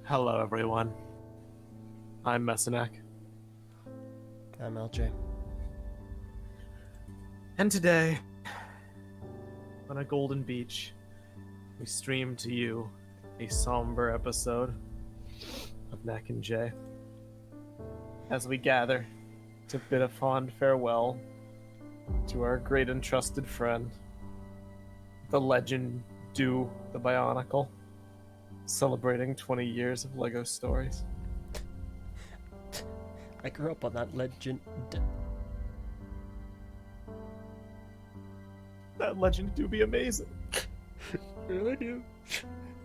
Hello, everyone. I'm Meso. I'm Eljay. And today, on a golden beach, we stream to you a somber episode of Neck and Jay as we gather to bid a fond farewell to our great and trusted friend, the legend the Bionicle, celebrating 20 years of LEGO stories. I grew up on that legend. That legend do be amazing. Really do.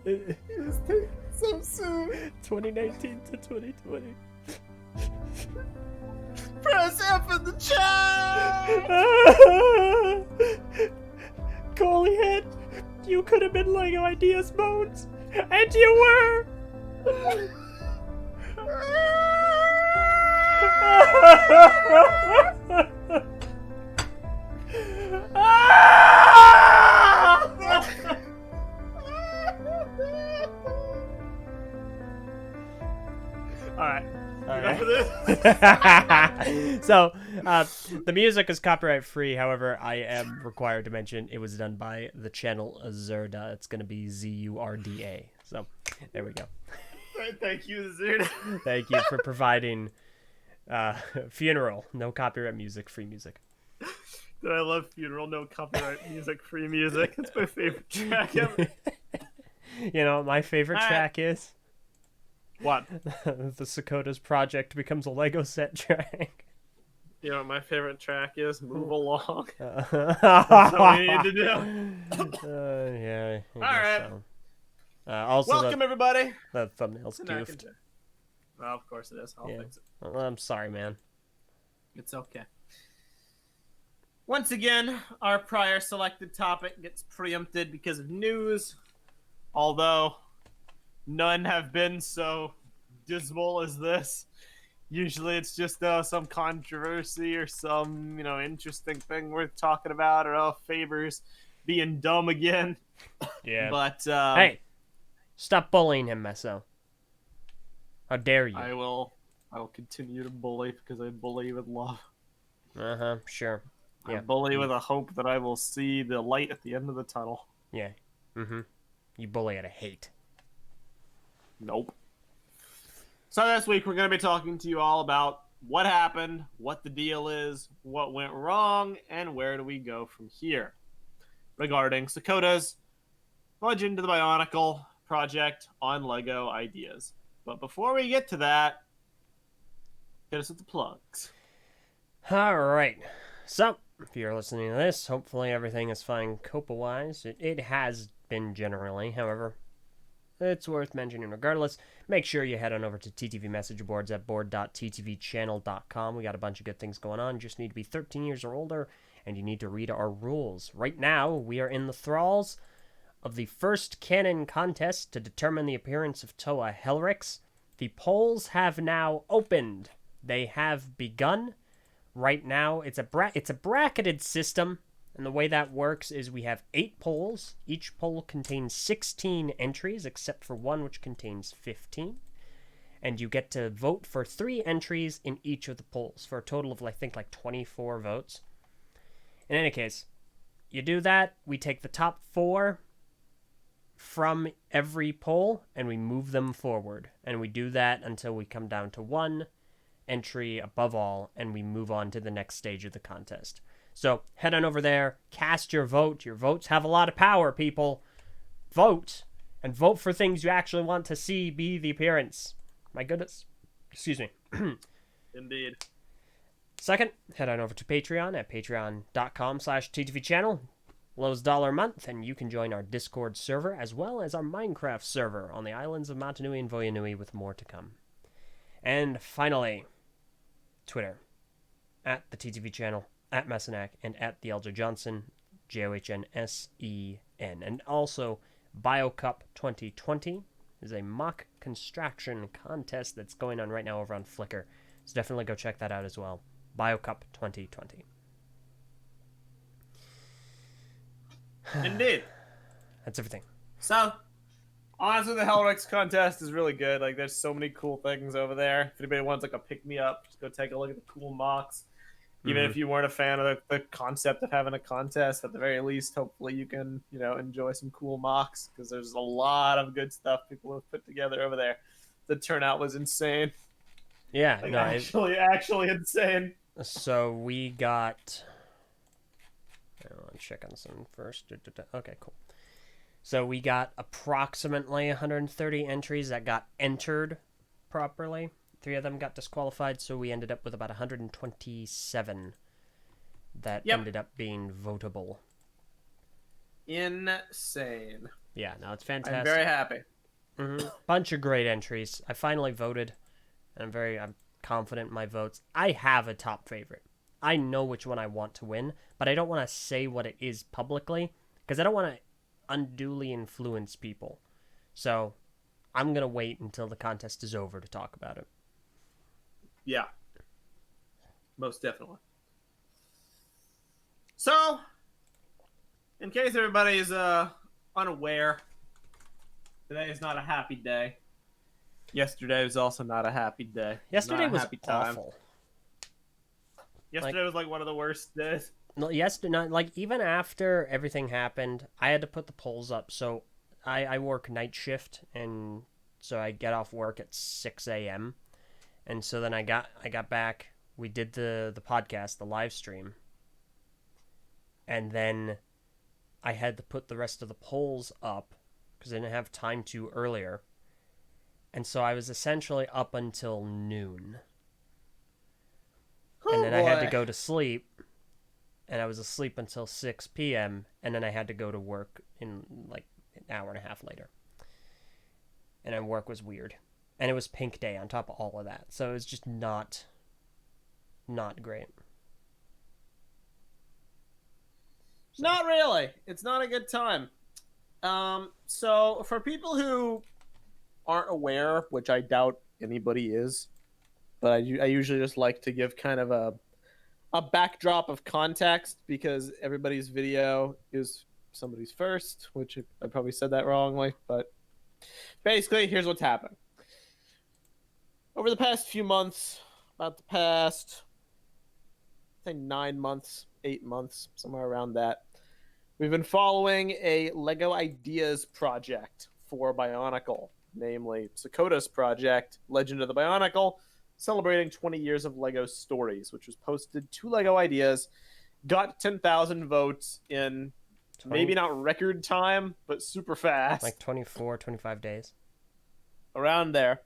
It's taken so soon. 2019 to 2020. Press F in the chat! Goalie you could have been LEGO Ideas Bones, and you were! Alright. So, the music is copyright free. However, I am required to mention it was done by the channel Zurda. It's going to be Zurda. So, there we go. Thank you, Zurda. Thank you for providing funeral, no copyright music, free music. Dude, I love funeral, no copyright music, free music. It's my favorite track ever. You know what my favorite track is? What? The Sakoda's project becomes a Lego set track. You know what my favorite track is? Move Along. That's what we need to do. Yeah. Alright. So. Also, welcome, everybody. The thumbnail's goofed. Well, of course it is. I'll fix it. Well, I'm sorry, man. It's okay. Once again, our prior selected topic gets preempted because of news. Although none have been so dismal as this. Usually it's just some controversy or some, interesting thing worth talking about, or Faber's being dumb again. Yeah. But hey, stop bullying him, Meso. How dare you? I will continue to bully because I bully with love. Sure. I Yeah. bully with a hope that I will see the light at the end of the tunnel. Yeah. You bully out of hate. Nope. So this week we're going to be talking to you all about what happened, what the deal is, what went wrong, and where do we go from here regarding Sakoda's Legend of the Bionicle project on LEGO Ideas. But before we get to that, hit us with the plugs. Alright. So, if you're listening to this, hopefully everything is fine Copa-wise. It has been generally, however, it's worth mentioning regardless. Make sure you head on over to TTV message boards at board.ttvchannel.com. We got a bunch of good things going on. You just need to be 13 years or older, and you need to read our rules. Right now, we are in the thralls of the first canon contest to determine the appearance of Toa Helrix. The polls have now opened. They have begun. Right now, it's a bracketed system, and the way that works is we have 8 polls. Each poll contains 16 entries, except for one which contains 15. And you get to vote for 3 entries in each of the polls, for a total of, I think, 24 votes. In any case, you do that, we take the top 4 from every poll, and we move them forward. And we do that until we come down to 1 entry above all, and we move on to the next stage of the contest. So head on over there, cast your vote. Your votes have a lot of power, people. Vote, and vote for things you actually want to see be the appearance. My goodness. Excuse me. Indeed. Second, head on over to Patreon at patreon.com/TTVchannel. Lowest $1 a month, and you can join our Discord server as well as our Minecraft server on the islands of Motunui and Voyanui, with more to come. And finally, Twitter, at the TTV channel, at Meso, and at the Eljay Johnson, JOHNSEN. And also, BioCup 2020 is a mock construction contest that's going on right now over on Flickr. So definitely go check that out as well. BioCup 2020. Indeed. That's everything. So, Honestly, the Hellrix contest is really good. Like, there's so many cool things over there. If anybody wants like a pick me up, just go take a look at the cool mocks. Even if you weren't a fan of the concept of having a contest, at the very least, hopefully you can, enjoy some cool mocks, because there's a lot of good stuff people have put together over there. The turnout was insane. Yeah, Like, no, actually insane. So we got. I'm checking some first. Okay, cool. So we got approximately 130 entries that got entered properly. 3 of them got disqualified, so we ended up with about 127 that ended up being votable. Insane. Yeah, no, it's fantastic. I'm very happy. Bunch of great entries. I finally voted, and I'm confident in my votes. I have a top favorite. I know which one I want to win, but I don't want to say what it is publicly, because I don't want to unduly influence people. So I'm going to wait until the contest is over to talk about it. Yeah. Most definitely. So, in case everybody's unaware, today is not a happy day. Yesterday was also not a happy day. Yesterday was awful. Yesterday was like one of the worst days. No, like even after everything happened, I had to put the polls up. So I work night shift, and so I get off work at 6 a.m. And so then I got back. We did the podcast, the live stream, and then I had to put the rest of the polls up because I didn't have time to earlier. And so I was essentially up until noon. And then I had to go to sleep, and I was asleep until 6 p.m., and then I had to go to work in like an hour and a half later. And then work was weird. And it was pink day on top of all of that. So it was just not great. So. Not really. It's not a good time. So for people who aren't aware, which I doubt anybody is, but I usually just like to give kind of a backdrop of context, because everybody's video is somebody's first, which I probably said that wrongly, but basically here's what's happened. Over the past few months, about the past, I think 9 months, 8 months, somewhere around that, we've been following a LEGO Ideas project for Bionicle, namely Sakoda's project, Legend of the Bionicle, celebrating 20 years of LEGO Stories, which was posted to LEGO Ideas, got 10,000 votes in 20? Maybe not record time, but super fast. Like 24, 25 days. Around there.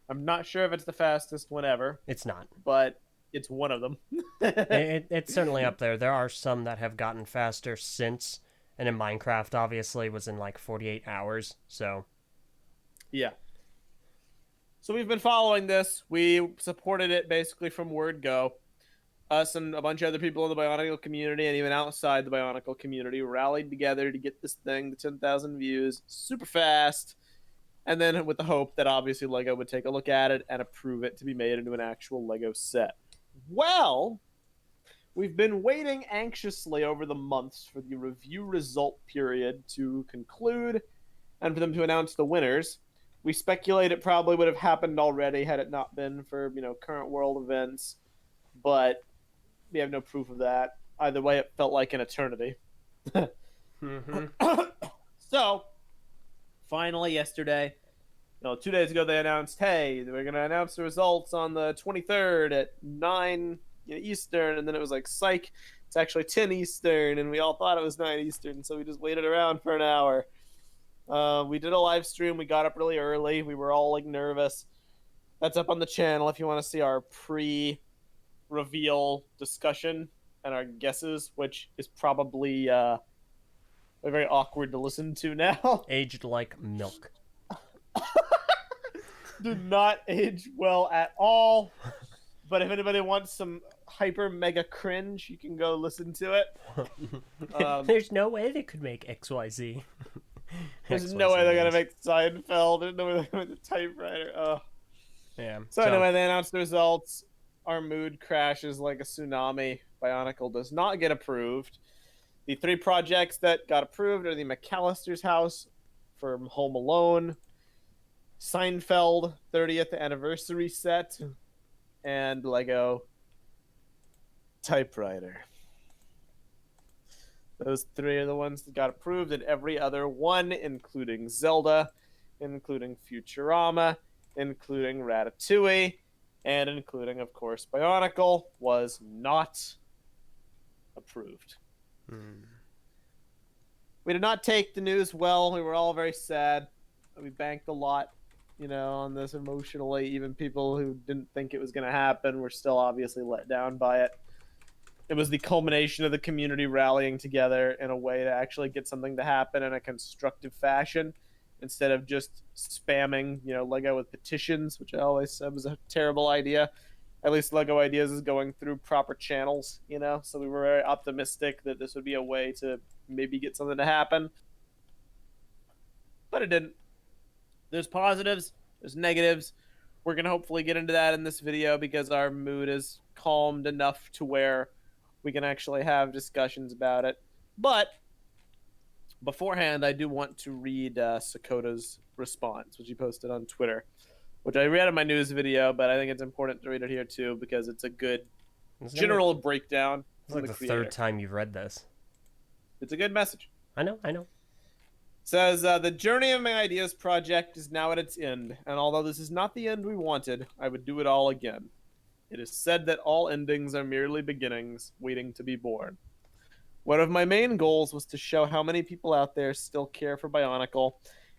I'm not sure if it's the fastest one ever. It's not. But it's one of them. It's certainly up there. There are some that have gotten faster since, and in Minecraft, obviously, was in like 48 hours, so... Yeah. So we've been following this. We supported it basically from word go. Us and a bunch of other people in the Bionicle community, and even outside the Bionicle community, rallied together to get this thing to 10,000 views super fast. And then with the hope that obviously LEGO would take a look at it and approve it to be made into an actual LEGO set. Well, we've been waiting anxiously over the months for the review result period to conclude and for them to announce the winners. We speculate it probably would have happened already had it not been for, current world events, but we have no proof of that. Either way, it felt like an eternity. So, finally yesterday, 2 days ago, they announced, hey, we're going to announce the results on the 23rd at 9 Eastern, and then it was like, psych, it's actually 10 Eastern, and we all thought it was 9 Eastern, so we just waited around for an hour. We did a live stream. We got up really early. We were all nervous. That's up on the channel if you want to see our pre-reveal discussion and our guesses, which is probably very awkward to listen to now. Aged like milk. Did not age well at all. But if anybody wants some hyper mega cringe, you can go listen to it. There's no way they could make XYZ. There's no way they're going to make Seinfeld. There's no way they're going to make the typewriter. Oh. Yeah. So anyway, they announced the results. Our mood crashes like a tsunami. Bionicle does not get approved. The 3 projects that got approved are the McAllister's House from Home Alone, Seinfeld 30th anniversary set, and Lego typewriter. Those three are the ones that got approved, and every other one, including Zelda, including Futurama, including Ratatouille, and including, of course, Bionicle, was not approved. We did not take the news well. We were all very sad. We banked a lot, on this emotionally. Even people who didn't think it was going to happen were still obviously let down by it. It was the culmination of the community rallying together in a way to actually get something to happen in a constructive fashion instead of just spamming, Lego with petitions, which I always said was a terrible idea. At least Lego Ideas is going through proper channels, so we were very optimistic that this would be a way to maybe get something to happen. But it didn't. There's positives, there's negatives. We're going to hopefully get into that in this video because our mood is calmed enough to where we can actually have discussions about it. But beforehand, I do want to read Sakoda's response, which he posted on Twitter, which I read in my news video, but I think it's important to read it here too because it's a good general breakdown. It's like the third time you've read this. It's a good message. I know. Says, the journey of my ideas project is now at its end, and although this is not the end we wanted, I would do it all again. It is said that all endings are merely beginnings, waiting to be born. One of my main goals was to show how many people out there still care for Bionicle,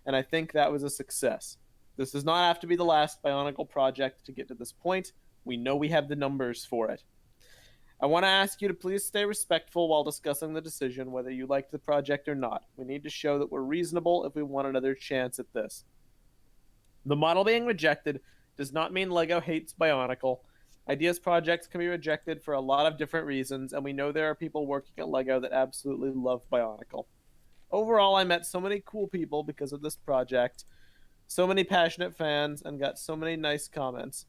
and I think that was a success. This does not have to be the last Bionicle project to get to this point. We know we have the numbers for it. I want to ask you to please stay respectful while discussing the decision, whether you liked the project or not. We need to show that we're reasonable if we want another chance at this. The model being rejected does not mean Lego hates Bionicle. Ideas projects can be rejected for a lot of different reasons, and we know there are people working at Lego that absolutely love Bionicle. Overall, I met so many cool people because of this project, so many passionate fans, and got so many nice comments.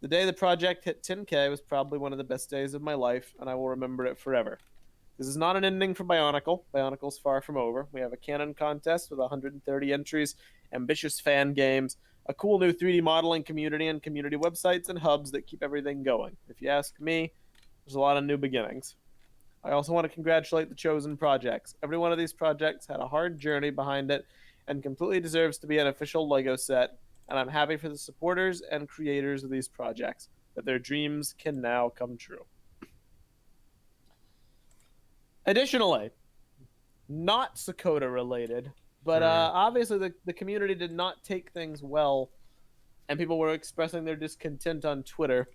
The day the project hit 10K was probably one of the best days of my life, and I will remember it forever. This is not an ending for Bionicle. Bionicle's far from over. We have a canon contest with 130 entries, ambitious fan games, a cool new 3D modeling community, and community websites and hubs that keep everything going. If you ask me, there's a lot of new beginnings. I also want to congratulate the chosen projects. Every one of these projects had a hard journey behind it and completely deserves to be an official Lego set, and I'm happy for the supporters and creators of these projects, that their dreams can now come true. Additionally, not Sakoda related, but obviously the community did not take things well, and people were expressing their discontent on Twitter.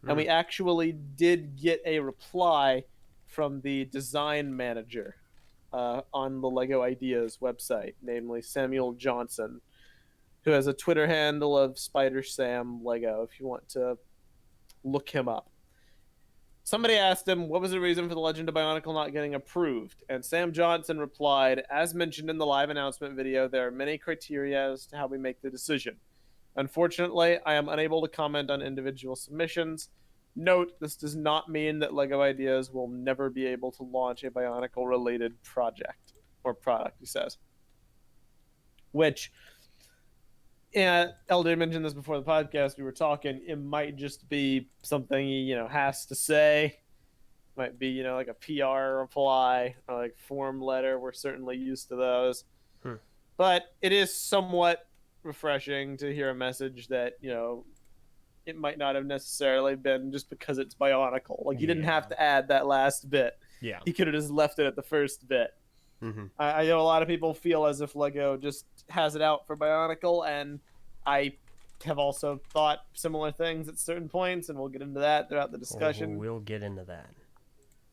And we actually did get a reply from the design manager on the Lego Ideas website, namely Samuel Johnson, who has a Twitter handle of Spider Sam Lego, if you want to look him up. Somebody asked him, what was the reason for the Legend of Bionicle not getting approved? And Sam Johnson replied, as mentioned in the live announcement video, there are many criteria as to how we make the decision. Unfortunately, I am unable to comment on individual submissions. Note, this does not mean that Lego Ideas will never be able to launch a Bionicle-related project or product, he says. Which, Eljay mentioned this before the podcast. We were talking. It might just be something he, has to say. Might be, like a PR reply or like form letter. We're certainly used to those. But it is somewhat refreshing to hear a message that, it might not have necessarily been just because it's Bionicle. Like, you didn't have to add that last bit. Yeah. He could have just left it at the first bit. I know a lot of people feel as if Lego just has it out for Bionicle, and I have also thought similar things at certain points, and we'll get into that throughout the discussion. We'll get into that.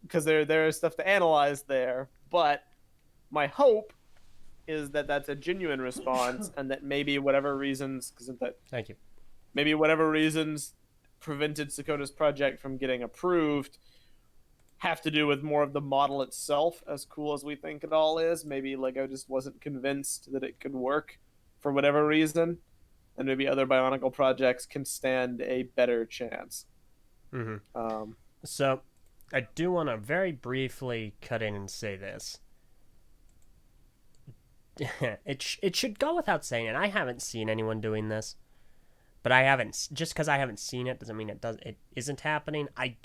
Because there is stuff to analyze there, but my hope is that that's a genuine response, and that maybe whatever reasons... Thank you. Maybe whatever reasons prevented Sakoda's project from getting approved have to do with more of the model itself, as cool as we think it all is. Maybe Lego just wasn't convinced that it could work for whatever reason, and maybe other Bionicle projects can stand a better chance. So, I do want to very briefly cut in and say this. it should go without saying, and I haven't seen anyone doing this. But I haven't, just because I haven't seen it doesn't mean it isn't happening. I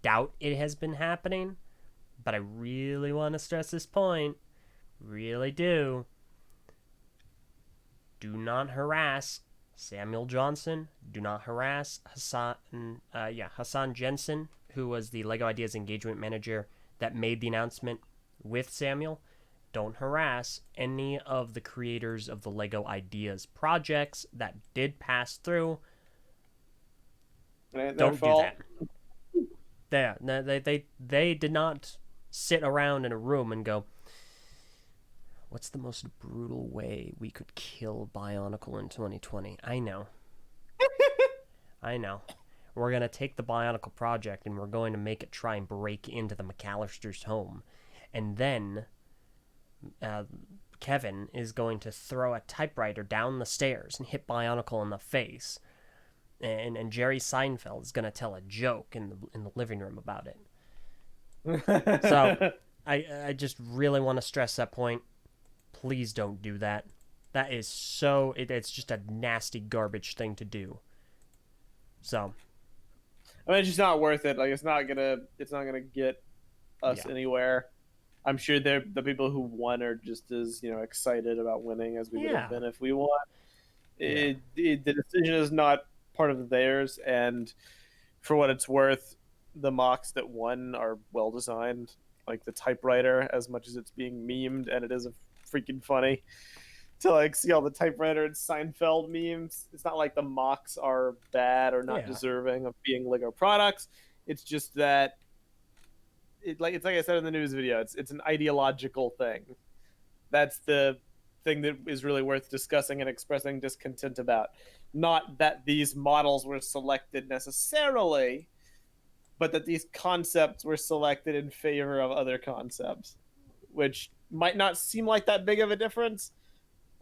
doubt it has been happening, but I really want to stress this point. Really do. Do not harass Samuel Johnson. Do not harass Hassan Jensen, who was the Lego Ideas engagement manager that made the announcement with Samuel. Don't harass any of the creators of the Lego Ideas projects that did pass through. Don't do that. They did not sit around in a room and go, what's the most brutal way we could kill Bionicle in 2020? I know. I know. We're going to take the Bionicle project and we're going to make it try and break into the McAllister's home. And then Kevin is going to throw a typewriter down the stairs and hit Bionicle in the face. And Jerry Seinfeld is going to tell a joke in the living room about it. So I just really want to stress that point. Please don't do that. That is it's just a nasty garbage thing to do. So I mean, it's just not worth it. Like, it's not gonna get us anywhere. I'm sure the people who won are just as excited about winning as we would have been if we won. The decision is not part of theirs, and for what it's worth, the mocks that won are well designed. Like the typewriter, as much as it's being memed, and it is freaking funny to see all the typewriter and Seinfeld memes. It's not like the mocks are bad or not deserving of being Lego products. It's just that it's like I said in the news video, it's an ideological thing. That's the thing that is really worth discussing and expressing discontent about. Not that these models were selected necessarily, but that these concepts were selected in favor of other concepts, which might not seem like that big of a difference,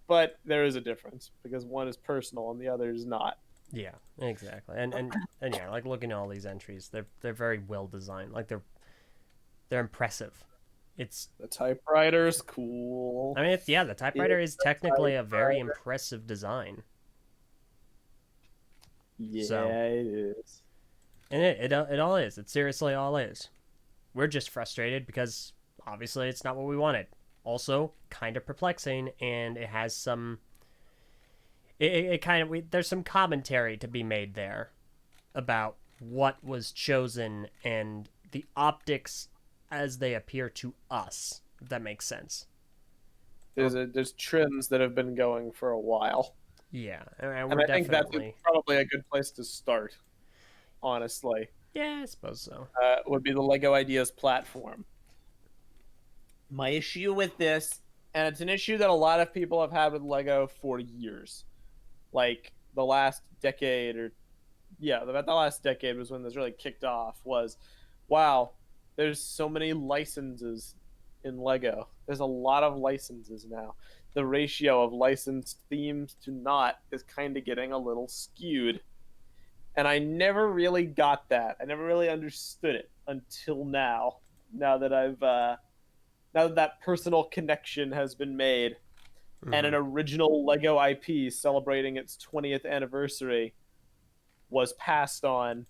but there is a difference because one is personal and the other is not. Yeah, exactly. And yeah, like looking at all these entries, they're very well designed. Like they're impressive. It's the typewriter's cool. I mean, the typewriter is technically a very impressive design. Yeah, it is. And it all is. It seriously all is. We're just frustrated because obviously it's not what we wanted. Also, kind of perplexing, and it has some. There's some commentary to be made there about what was chosen and the optics as they appear to us. If that makes sense. There's trends that have been going for a while. Yeah, and I think that's probably a good place to start. Honestly, yeah, I suppose so. Would be the Lego Ideas platform. My issue with this, and it's an issue that a lot of people have had with Lego for years, like the last decade, about the last decade was when this really kicked off. Was, wow, there's so many licenses in Lego. There's a lot of licenses now. The ratio of licensed themes to not is kind of getting a little skewed. And I never really got that. I never really understood it until now. Now that that personal connection has been made, and an original Lego IP celebrating its 20th anniversary was passed on,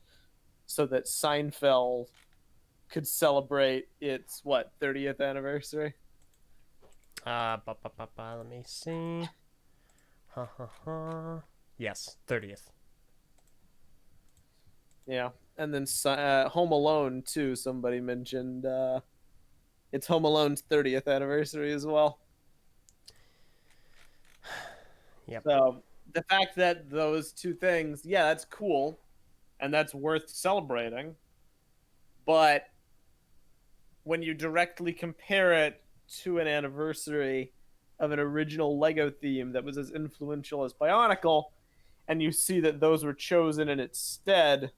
so that Seinfeld could celebrate its 30th anniversary. Let me see. Yes, 30th. Yeah, and then Home Alone too. Somebody mentioned it's Home Alone's 30th anniversary as well. Yep. So the fact that those two things, that's cool, and that's worth celebrating. But when you directly compare it to an anniversary of an original Lego theme that was as influential as Bionicle, and you see that those were chosen in its stead,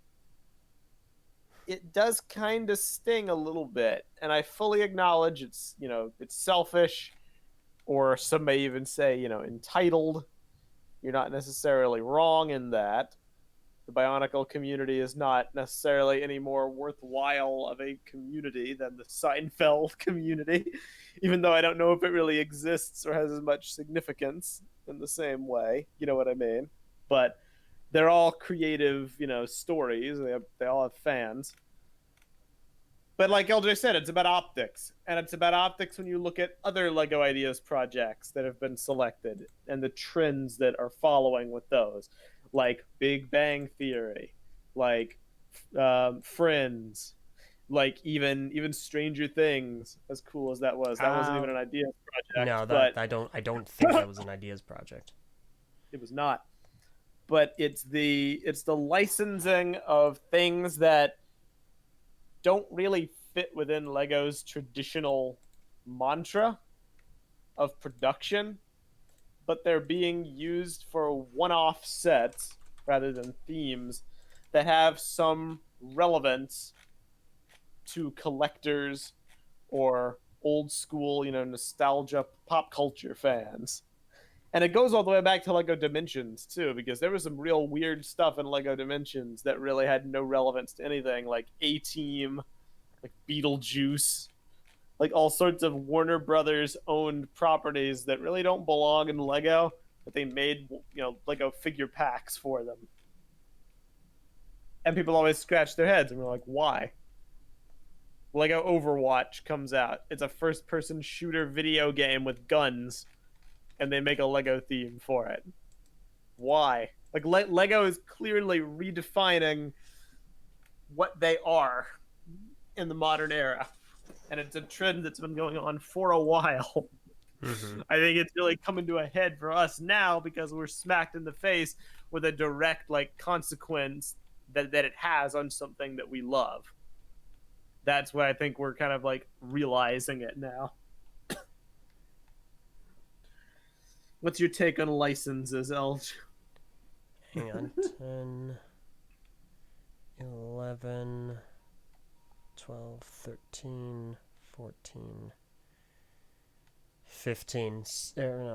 it does kind of sting a little bit. And I fully acknowledge it's selfish, or some may even say, entitled. You're not necessarily wrong in that. The Bionicle community is not necessarily any more worthwhile of a community than the Seinfeld community even though I don't know if it really exists or has as much significance in the same way. You know what I mean? But they're all creative, stories. They all have fans. But like Eljay said, it's about optics. And it's about optics when you look at other Lego Ideas projects that have been selected and the trends that are following with those. Like Big Bang Theory, like Friends, like even Stranger Things, as cool as that was. That wasn't even an Ideas project. No, but I don't think that was an Ideas project. It was not. But it's the licensing of things that don't really fit within Lego's traditional mantra of production, but they're being used for one-off sets rather than themes that have some relevance to collectors or old school, nostalgia pop culture fans. And it goes all the way back to Lego Dimensions, too, because there was some real weird stuff in Lego Dimensions that really had no relevance to anything, like A-Team, like Beetlejuice, like all sorts of Warner Brothers-owned properties that really don't belong in Lego, but they made, Lego figure packs for them. And people always scratch their heads, and we're like, why? Lego Overwatch comes out. It's a first-person shooter video game with guns, and they make a Lego theme for it. Why? Like, Lego is clearly redefining what they are in the modern era. And it's a trend that's been going on for a while. Mm-hmm. I think it's really coming to a head for us now because we're smacked in the face with a direct, consequence that it has on something that we love. That's why I think we're kind of, realizing it now. What's your take on licenses, Eljay? Hang on. 10, 11, 12, 13, 14, 15,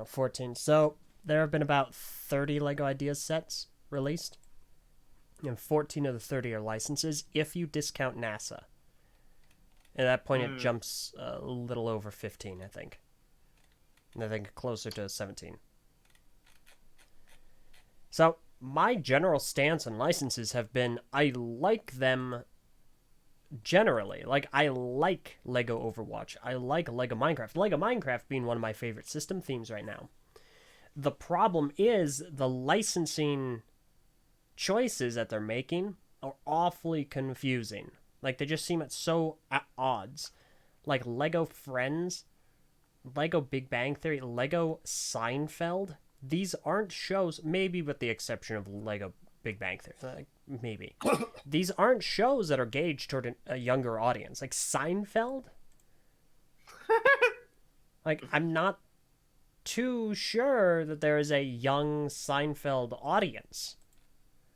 14. So there have been about 30 Lego Ideas sets released. And 14 of the 30 are licenses if you discount NASA. At that point, it jumps a little over 15, I think. And I think closer to 17. So, my general stance on licenses have been, I like them generally. Like, I like Lego Overwatch. I like Lego Minecraft. Lego Minecraft being one of my favorite system themes right now. The problem is the licensing choices that they're making are awfully confusing. Like, they just seem so at odds. Like, Lego Friends, Lego Big Bang Theory, Lego Seinfeld. These aren't shows, maybe with the exception of Lego Big Bang Theory. Maybe. These aren't shows that are gauged toward a younger audience. Like, Seinfeld? I'm not too sure that there is a young Seinfeld audience.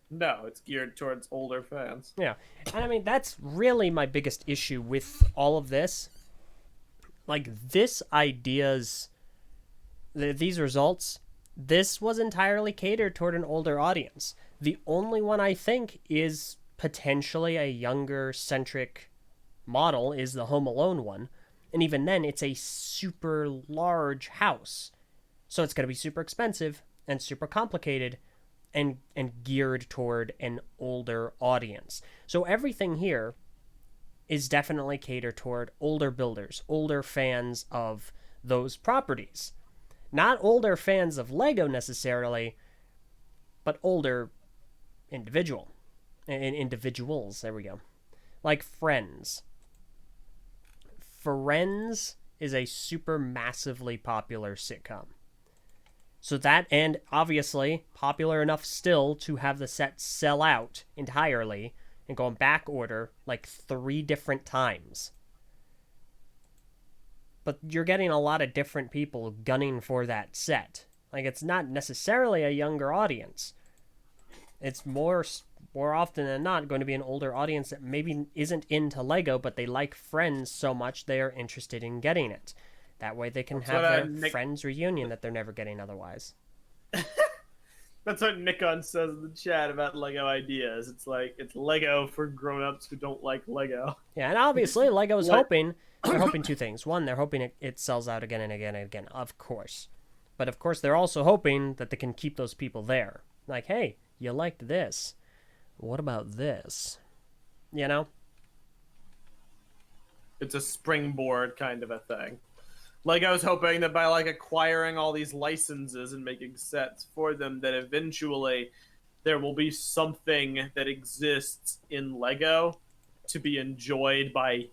No, it's geared towards older fans. Yeah. And I mean, that's really my biggest issue with all of this. These results, this was entirely catered toward an older audience. The only one I think is potentially a younger-centric model is the Home Alone one. And even then, it's a super large house. So it's going to be super expensive and super complicated and geared toward an older audience. So everything here is definitely catered toward older builders, older fans of those properties. Not older fans of Lego necessarily, but older individuals. There we go. Like Friends. Friends is a super massively popular sitcom. So that, and obviously popular enough still to have the set sell out entirely and go in back order 3 different times. But you're getting a lot of different people gunning for that set. It's not necessarily a younger audience. It's more often than not going to be an older audience that maybe isn't into Lego, but they like Friends so much they are interested in getting it. That way they can have their Friends reunion that they're never getting otherwise. That's what Nikon says in the chat about Lego ideas. It's like it's Lego for grown-ups who don't like Lego. Yeah, and obviously Lego's Like- hoping they're hoping two things. One, they're hoping it sells out again and again and again, of course. But of course they're also hoping that they can keep those people there. Like, hey, you liked this. What about this? You know? It's a springboard kind of a thing. Lego's hoping that by like acquiring all these licenses and making sets for them, that eventually there will be something that exists in Lego to be enjoyed by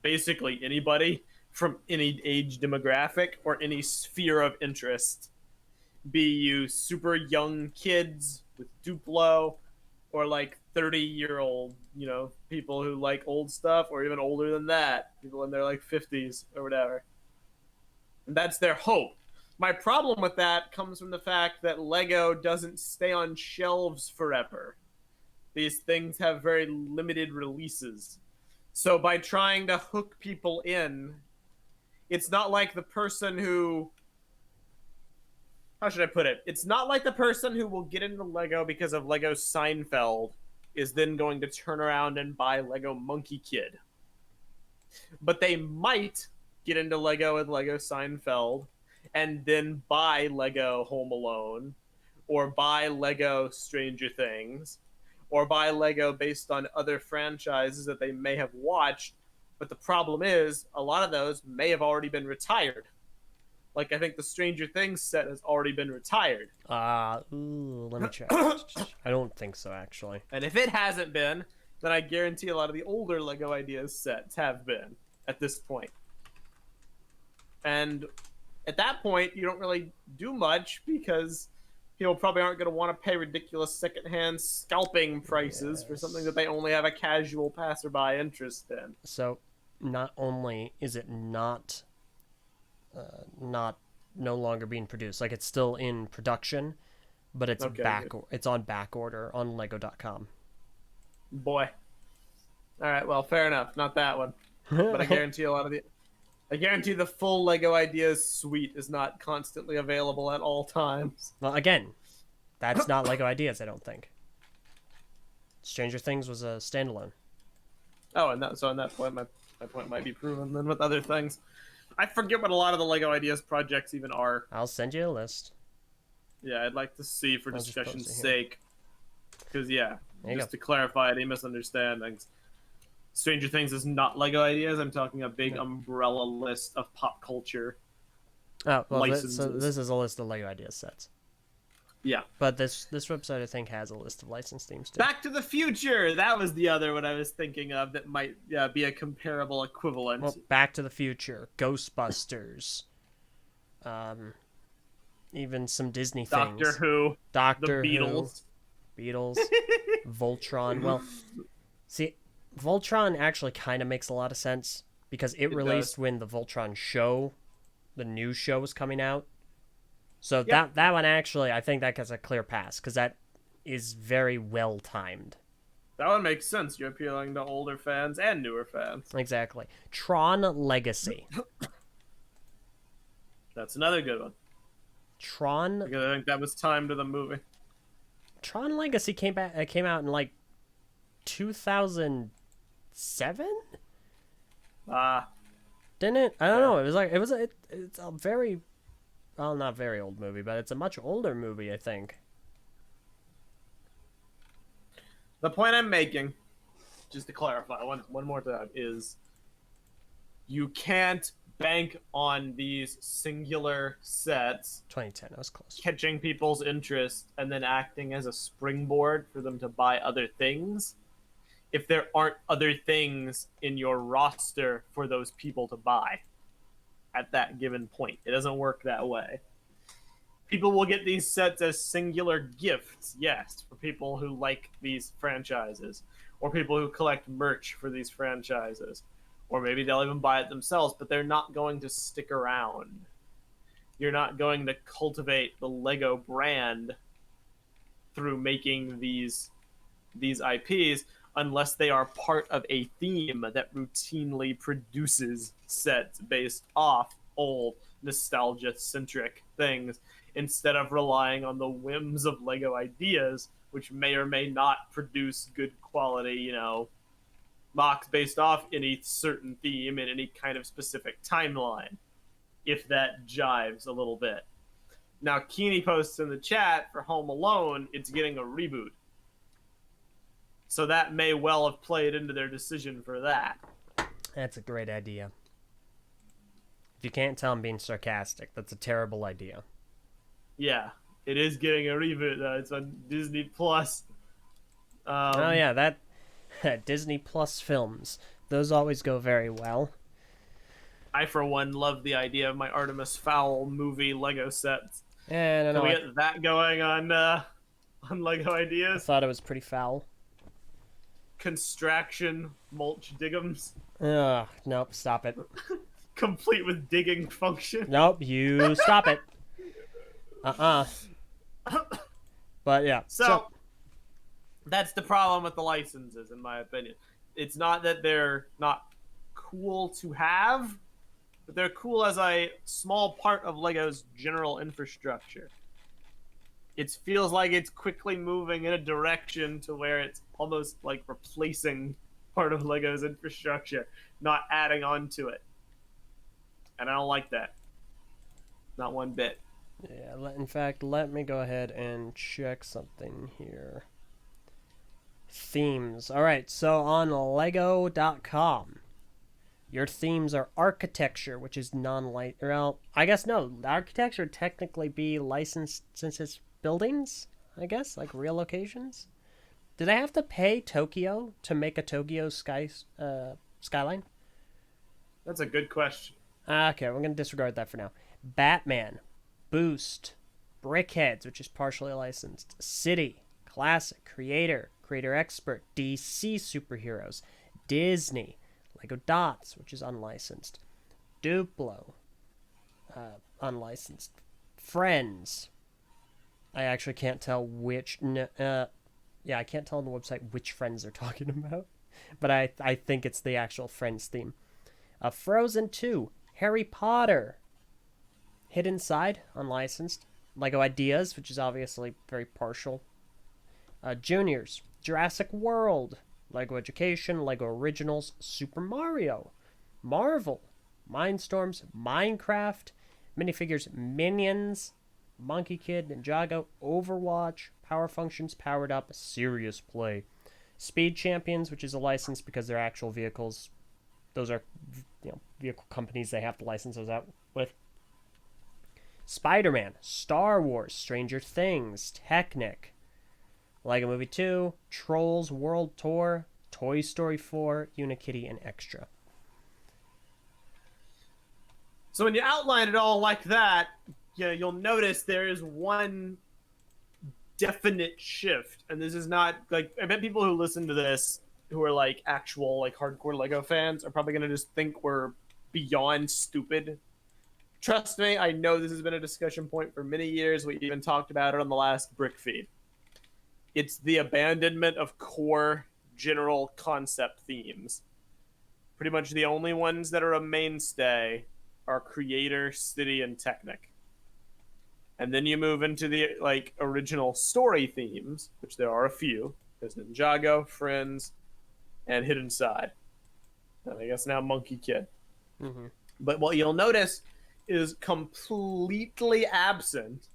basically anybody from any age demographic or any sphere of interest. Be you super young kids with Duplo, or like 30-year-old, people who like old stuff, or even older than that, people in their like 50s or whatever. And that's their hope. My problem with that comes from the fact that Lego doesn't stay on shelves forever. These things have very limited releases. So by trying to hook people in, it's not like the person who... How should I put it? It's not like the person who will get into Lego because of Lego Seinfeld is then going to turn around and buy Lego Monkey Kid. But they might get into Lego and Lego Seinfeld and then buy Lego Home Alone, or buy Lego Stranger Things, or buy Lego based on other franchises that they may have watched. But the problem is, a lot of those may have already been retired. Like, I think the Stranger Things set has already been retired. Let me check. I don't think so, actually. And if it hasn't been, then I guarantee a lot of the older Lego Ideas sets have been at this point. And at that point, you don't really do much because people probably aren't going to want to pay ridiculous secondhand scalping prices for something that they only have a casual passerby interest in. So, not only is it not no longer being produced, like it's still in production, but it's it's on back order on Lego.com. Boy. All right, well, fair enough. Not that one, but I guarantee the full Lego Ideas suite is not constantly available at all times. Well, again, that's not Lego Ideas, I don't think. Stranger Things was a standalone. Oh, and on that point, my point might be proven then with other things. I forget what a lot of the Lego Ideas projects even are. I'll send you a list. Yeah, I'd like to see for I'll just discussion's post it here. sake. Because, yeah, just go. to clarify any misunderstandings, Stranger Things is not Lego Ideas. I'm talking a big umbrella list of pop culture Oh, well, licenses. so this is a list of Lego Ideas sets. Yeah. But this website, I think, has a list of licensed themes, too. Back to the Future! That was the other one I was thinking of that might be a comparable equivalent. Well, Back to the Future, Ghostbusters, even some Disney things. Doctor Who. Doctor The Beatles. Who. Beatles. Voltron. Well, see, Voltron actually kind of makes a lot of sense because it released does. when the Voltron show, the new show, was coming out. So that one actually, I think that gets a clear pass because that is very well timed. That one makes sense. You're appealing to older fans and newer fans. Exactly. Tron Legacy. That's another good one. Tron Because I think that was timed to the movie. Legacy came out in like 2007. Didn't it? I don't know. It was like it's a very, well, not very old movie, but it's a much older movie, I think. The point I'm making, just to clarify one more time, is you can't bank on these singular sets 2010. I was close. catching people's interest and then acting as a springboard for them to buy other things if there aren't other things in your roster for those people to buy at that given point. It doesn't work that way. People will get these sets as singular gifts, yes, for people who like these franchises, or people who collect merch for these franchises, or maybe they'll even buy it themselves, but they're not going to stick around. You're not going to cultivate the Lego brand through making these IPs unless they are part of a theme that routinely produces sets based off old nostalgia-centric things instead of relying on the whims of Lego ideas, which may or may not produce good quality, mocks based off any certain theme in any kind of specific timeline, if that jives a little bit. Now, Keeney posts in the chat for Home Alone, it's getting a reboot. So that may well have played into their decision for that. That's a great idea. If you can't tell I'm being sarcastic, that's a terrible idea. Yeah, it is getting a reboot, though. It's on Disney Plus. Oh, yeah, that Disney Plus films. Those always go very well. I, for one, love the idea of my Artemis Fowl movie Lego sets. And Can we get that going on Lego Ideas? I thought it was pretty foul. Construction mulch diggums. Ugh, nope, stop it. Complete with digging function. Nope, you stop it. But yeah. So that's the problem with the licenses, in my opinion. It's not that they're not cool to have, but they're cool as a small part of Lego's general infrastructure. It feels like it's quickly moving in a direction to where it's almost like replacing part of Lego's infrastructure, not adding on to it. And I don't like that. Not one bit. Yeah, in fact, let me go ahead and check something here. Themes. Alright, so on Lego.com, your themes are architecture, which is non-light. Well, I guess no. Architecture would technically be licensed since it's buildings, I guess, like real locations. Do they have to pay Tokyo to make a Tokyo skyline? That's a good question. Okay, we're going to disregard that for now. Batman, Boost, Brickheads, which is partially licensed, City, Classic, Creator Expert, DC Superheroes, Disney, Lego Dots, which is unlicensed, Duplo, unlicensed, Friends. I actually can't tell which. I can't tell on the website which Friends they're talking about, but I think it's the actual Friends theme. Frozen 2, Harry Potter, Hidden Side, unlicensed, Lego Ideas, which is obviously very partial. Juniors, Jurassic World, Lego Education, Lego Originals, Super Mario, Marvel, Mindstorms, Minecraft, minifigures Minions, Monkey Kid, Ninjago, Overwatch, Power Functions, Powered Up, Serious Play, Speed Champions, which is a license because they're actual vehicles. Those are, vehicle companies they have to license those out with. Spider-Man, Star Wars, Stranger Things, Technic, Lego Movie 2, Trolls World Tour, Toy Story 4, Unikitty, and Extra. So when you outline it all like that, you'll notice there is one definite shift. And this is not, like, I bet people who listen to this who are, like, actual, like, hardcore Lego fans are probably going to just think we're beyond stupid. Trust me, I know this has been a discussion point for many years. We even talked about it on the last Brick Feed. It's the abandonment of core general concept themes. Pretty much the only ones that are a mainstay are Creator, City, and Technic. And then you move into the, like, original story themes, which there are a few. There's Ninjago, Friends, and Hidden Side. And I guess now Monkey Kid. Mm-hmm. But what you'll notice is completely absent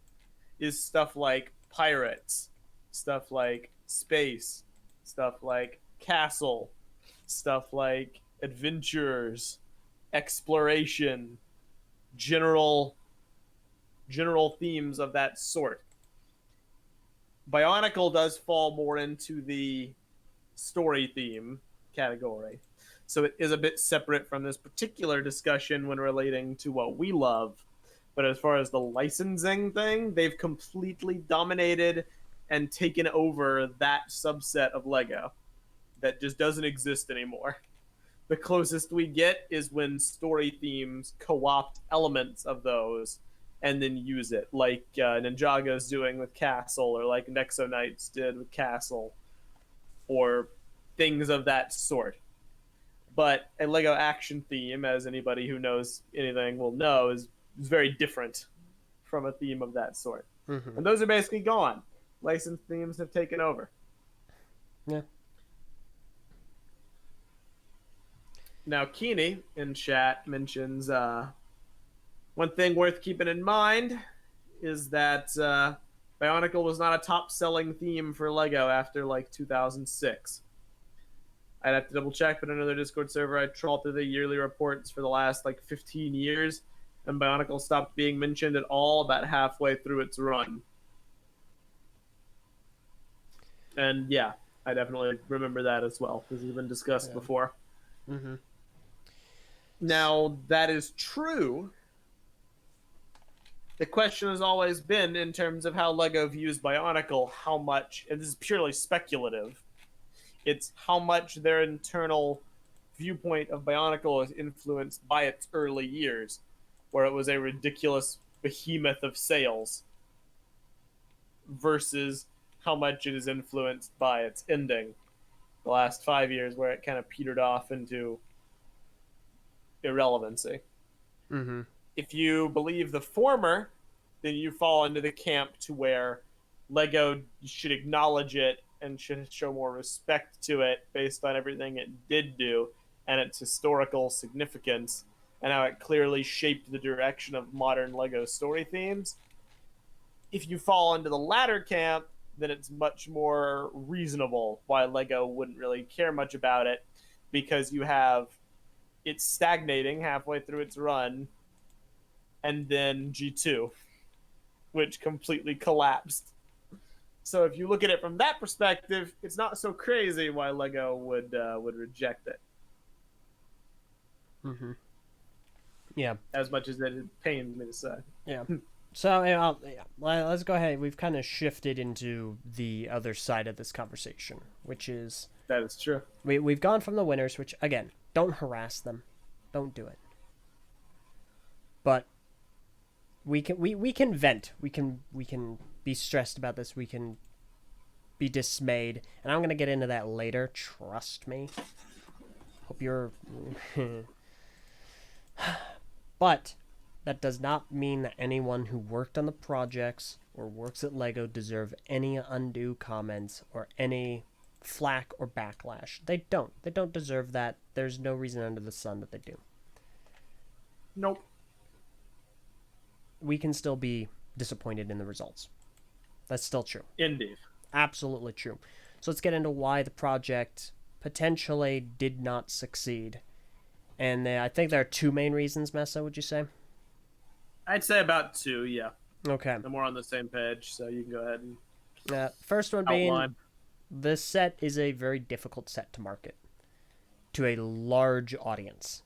is stuff like pirates, stuff like space, stuff like castle, stuff like adventurers, exploration, general themes of that sort. Bionicle does fall more into the story theme category. So it is a bit separate from this particular discussion when relating to what we love. But as far as the licensing thing, they've completely dominated and taken over that subset of Lego that just doesn't exist anymore. The closest we get is when story themes co-opt elements of those and then use it, like Ninjago's doing with Castle, or like Nexo Knights did with Castle, or things of that sort. But a Lego action theme, as anybody who knows anything will know, is is very different from a theme of that sort. Mm-hmm. And those are basically gone. Licensed themes have taken over. Yeah. Now, Keeney in chat mentions one thing worth keeping in mind is that Bionicle was not a top-selling theme for LEGO after like 2006. I'd have to double check, but another Discord server I trawled through the yearly reports for the last like 15 years, and Bionicle stopped being mentioned at all about halfway through its run. And yeah, I definitely remember that as well. This has been discussed before. Mm-hmm. Now, that is true. The question has always been, in terms of how LEGO views Bionicle, how much, and this is purely speculative, it's how much their internal viewpoint of Bionicle is influenced by its early years, where it was a ridiculous behemoth of sales, versus how much it is influenced by its ending, the last 5 years, where it kind of petered off into irrelevancy. Mm-hmm. If you believe the former, then you fall into the camp to where LEGO should acknowledge it and should show more respect to it based on everything it did do and its historical significance and how it clearly shaped the direction of modern LEGO story themes. If you fall into the latter camp, then it's much more reasonable why LEGO wouldn't really care much about it, because you have it stagnating halfway through its run, and then G2, which completely collapsed. So if you look at it from that perspective, it's not so crazy why LEGO would reject it. Mm-hmm. Yeah. As much as it pains me to say. Yeah. So let's go ahead. We've kind of shifted into the other side of this conversation, which is... That is true. We've gone from the winners, which, again, don't harass them. Don't do it. But we can vent. We can be stressed about this. We can be dismayed. And I'm going to get into that later. Trust me. Hope you're... But that does not mean that anyone who worked on the projects or works at LEGO deserve any undue comments or any flack or backlash. They don't. They don't deserve that. There's no reason under the sun that they do. Nope. We can still be disappointed in the results. That's still true. Indeed. Absolutely true. So let's get into why the project potentially did not succeed. And I think there are two main reasons, Meso, would you say? I'd say about two, yeah. Okay. And we're on the same page, so you can go ahead and first one outline. Being, this set is a very difficult set to market to a large audience.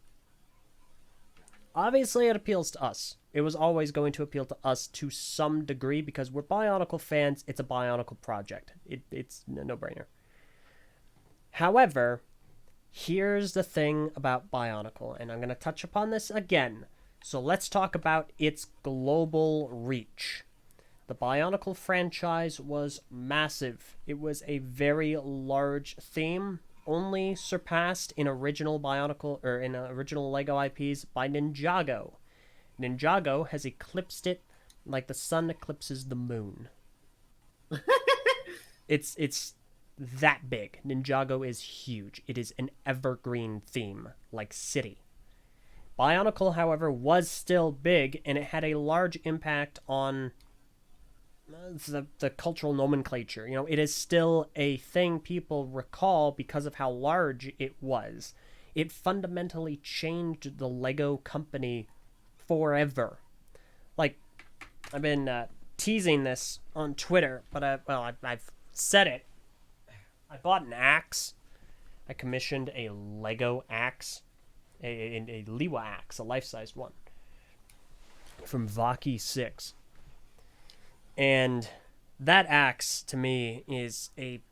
Obviously, it appeals to us. It was always going to appeal to us to some degree because we're Bionicle fans. It's a Bionicle project. It's a no-brainer. However, here's the thing about Bionicle, and I'm going to touch upon this again. So let's talk about its global reach. The Bionicle franchise was massive. It was a very large theme, only surpassed in original Bionicle or in original LEGO IPs by Ninjago. Ninjago has eclipsed it like the sun eclipses the moon. It's that big. Ninjago is huge. It is an evergreen theme, like City. Bionicle, however, was still big, and it had a large impact on the cultural nomenclature. You know, it is still a thing people recall because of how large it was. It fundamentally changed the LEGO company forever. Like, I've been teasing this on Twitter, but I've said it. I bought an axe. I commissioned a LEGO axe. A Liwa axe, a life-sized one, from Vaki 6. And that axe, to me, is a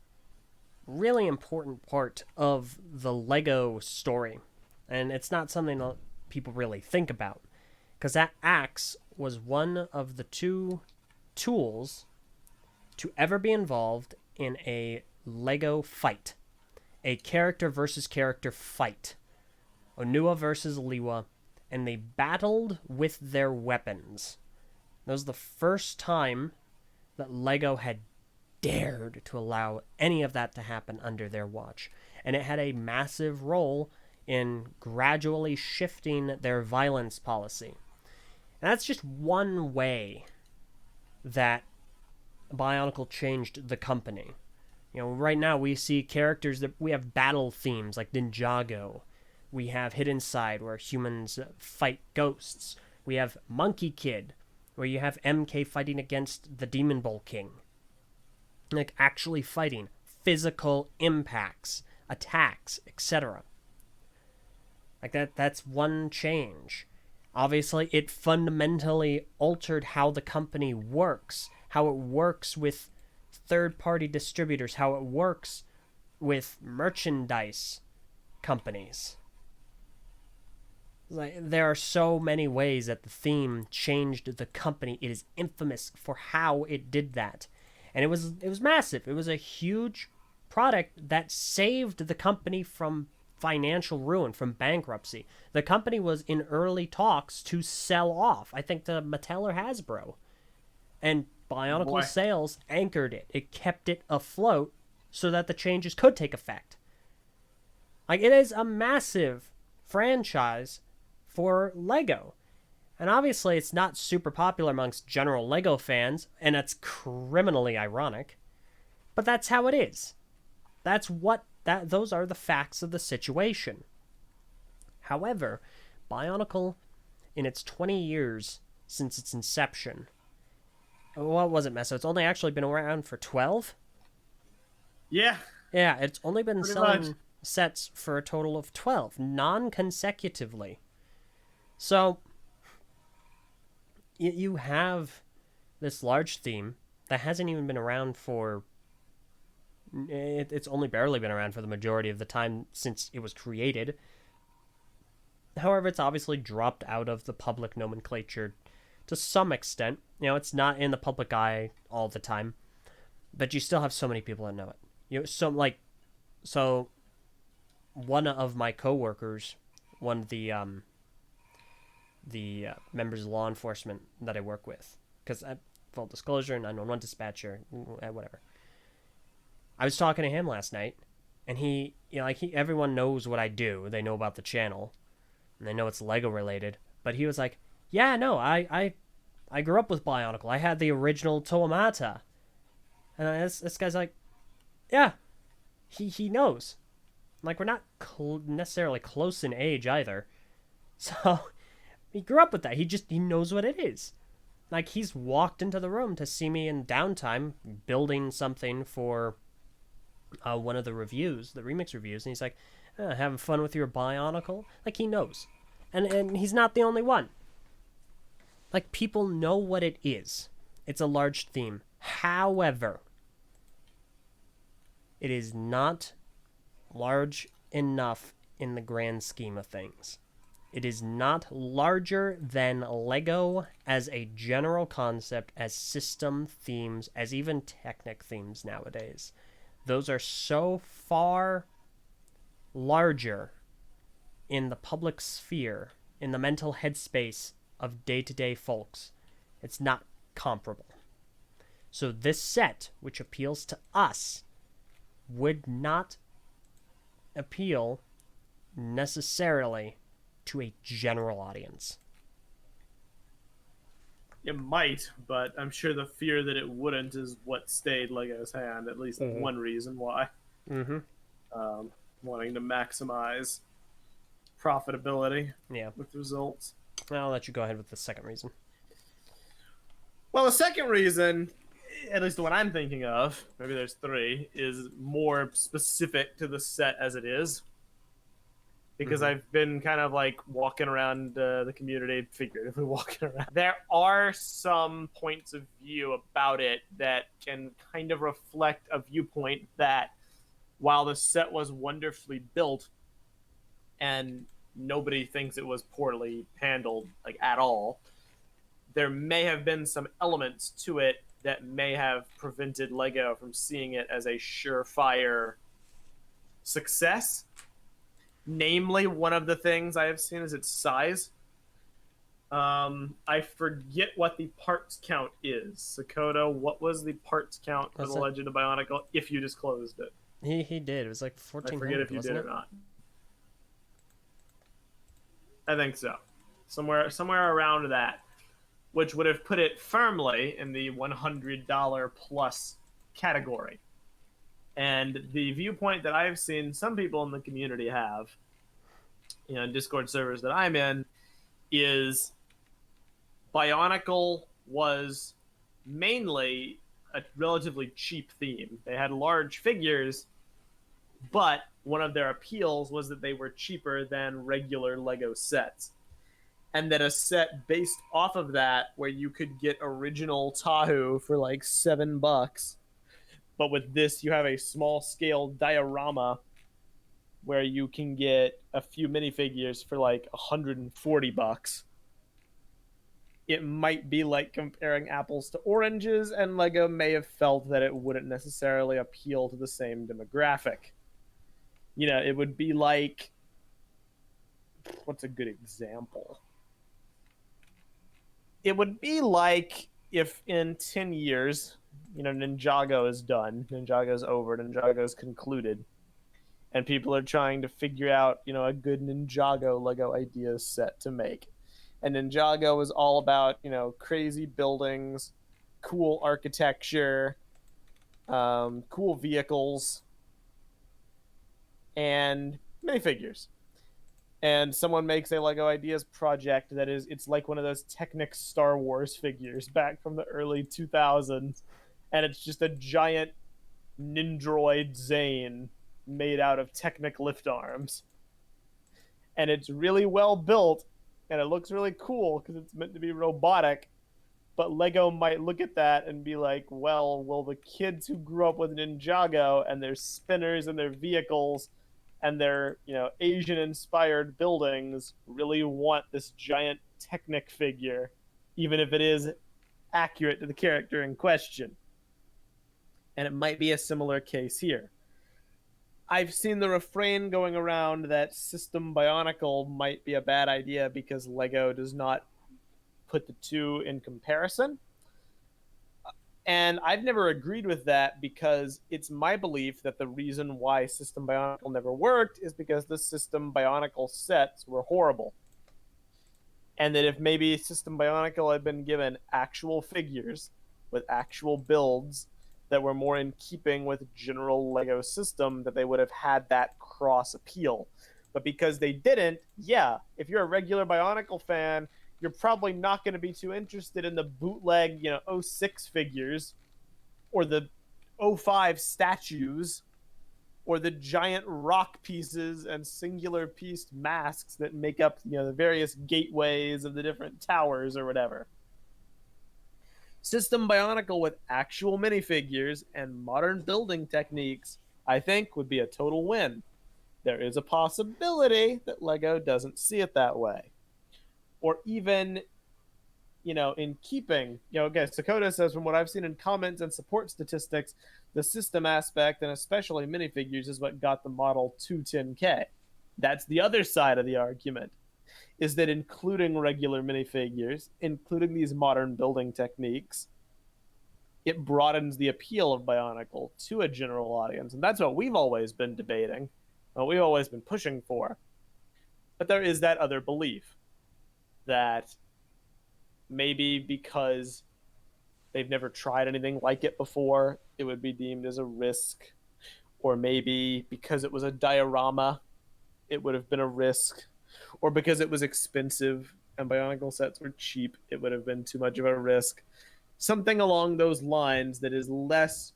really important part of the LEGO story. And it's not something that people really think about. Because that axe was one of the two tools to ever be involved in a LEGO fight. A character versus character fight. Onua versus Liwa and they battled with their weapons. That was the first time that LEGO had dared to allow any of that to happen under their watch. And it had a massive role in gradually shifting their violence policy. And that's just one way that Bionicle changed the company. You know, right now we see characters that we have battle themes like Ninjago. We have Hidden Side where humans fight ghosts. We have Monkey Kid where you have MK fighting against the Demon Bowl King. Like actually fighting, physical impacts, attacks, etc. Like that's one change. Obviously, it fundamentally altered how the company works, how it works with third-party distributors, how it works with merchandise companies. Like, there are so many ways that the theme changed the company. It is infamous for how it did that. And it was massive. It was a huge product that saved the company from financial ruin, from bankruptcy. The company was in early talks to sell off, I think, to Mattel or Hasbro. And Bionicle sales anchored it. It kept it afloat so that the changes could take effect. Like, it is a massive franchise for LEGO. And obviously it's not super popular amongst general LEGO fans, and that's criminally ironic. But that's how it is. Those are the facts of the situation. However, Bionicle, in its 20 years since its inception, what was it, Meso? It's only actually been around for 12? Yeah. Yeah, it's only been Pretty selling much. sets for a total of 12, non-consecutively. So, you have this large theme that hasn't even been around for... It's only barely been around for the majority of the time since it was created. However, it's obviously dropped out of the public nomenclature to some extent. You know, it's not in the public eye all the time, but you still have so many people that know it. You know, so one of my coworkers, one of the members of law enforcement that I work with, because full disclosure, 911 dispatcher, whatever. I was talking to him last night, and everyone knows what I do. They know about the channel, and they know it's LEGO related. But he was like, "Yeah, no, I grew up with Bionicle. I had the original Toamata." And this guy's like, "Yeah, he knows." Like, we're not necessarily close in age either, so he grew up with that. He knows what it is. Like, he's walked into the room to see me in downtime building something for one of the reviews, the remix reviews, and he's like, having fun with your Bionicle? Like, he knows. And he's not the only one. Like, people know what it is. It's a large theme. However, it is not large enough in the grand scheme of things. It is not larger than LEGO as a general concept, as system themes, as even Technic themes nowadays. Those are so far larger in the public sphere, in the mental headspace of day-to-day folks. It's not comparable. So this set, which appeals to us, would not appeal necessarily to a general audience. It might, but I'm sure the fear that it wouldn't is what stayed LEGO's hand. At least one reason why. Mm-hmm. Wanting to maximize profitability. Yeah. With results. I'll let you go ahead with the second reason. Well, the second reason, at least the one I'm thinking of, maybe there's three, is more specific to the set as it is. Because I've been kind of like walking around the community, figuratively walking around. There are some points of view about it that can kind of reflect a viewpoint that while the set was wonderfully built and nobody thinks it was poorly handled, like, at all, there may have been some elements to it that may have prevented LEGO from seeing it as a surefire success. Namely, one of the things I have seen is its size. I forget what the parts count is. Sakoda, what was the parts count for Was the it? Legend of Bionicle if you disclosed it? He did. It was like I forget 1400, if you wasn't did it? or not. I think so. Somewhere around that, which would have put it firmly in the $100 plus category. And the viewpoint that I've seen some people in the community have, Discord servers that I'm in, is Bionicle was mainly a relatively cheap theme. They had large figures, but one of their appeals was that they were cheaper than regular Lego sets. And that a set based off of that, where you could get original Tahu for like $7, but with this, you have a small scale diorama where you can get a few minifigures for like $140. It might be like comparing apples to oranges, and Lego may have felt that it wouldn't necessarily appeal to the same demographic. It would be like, what's a good example? It would be like if in 10 years, Ninjago is done, Ninjago's over, Ninjago's concluded, and people are trying to figure out, a good Ninjago Lego ideas set to make. And Ninjago is all about, crazy buildings, cool architecture, cool vehicles, and minifigures. And someone makes a Lego Ideas project it's like one of those Technic Star Wars figures back from the early 2000s, and it's just a giant Nindroid Zane made out of Technic lift arms. And it's really well built, and it looks really cool because it's meant to be robotic. But Lego might look at that and be like, well, will the kids who grew up with Ninjago and their spinners and their vehicles and their, Asian-inspired buildings really want this giant Technic figure, even if it is accurate to the character in question? And it might be a similar case here. I've seen the refrain going around that System Bionicle might be a bad idea because Lego does not put the two in comparison. And I've never agreed with that because it's my belief that the reason why System Bionicle never worked is because the System Bionicle sets were horrible. And that if maybe System Bionicle had been given actual figures with actual builds that were more in keeping with general Lego system, that they would have had that cross appeal. But because they didn't, if you're a regular Bionicle fan, you're probably not going to be too interested in the bootleg, 06 figures or the 05 statues or the giant rock pieces and singular pieced masks that make up, the various gateways of the different towers or whatever. System Bionicle with actual minifigures and modern building techniques, I think, would be a total win. There is a possibility that Lego doesn't see it that way. Or even, in keeping, again, Sakoda says, from what I've seen in comments and support statistics, the system aspect, and especially minifigures, is what got the model to 10K. That's the other side of the argument, is that including regular minifigures, including these modern building techniques, it broadens the appeal of Bionicle to a general audience. And that's what we've always been debating, what we've always been pushing for. But there is that other belief that maybe because they've never tried anything like it before, it would be deemed as a risk. Or maybe because it was a diorama, it would have been a risk. Or because it was expensive and Bionicle sets were cheap, it would have been too much of a risk. Something along those lines that is less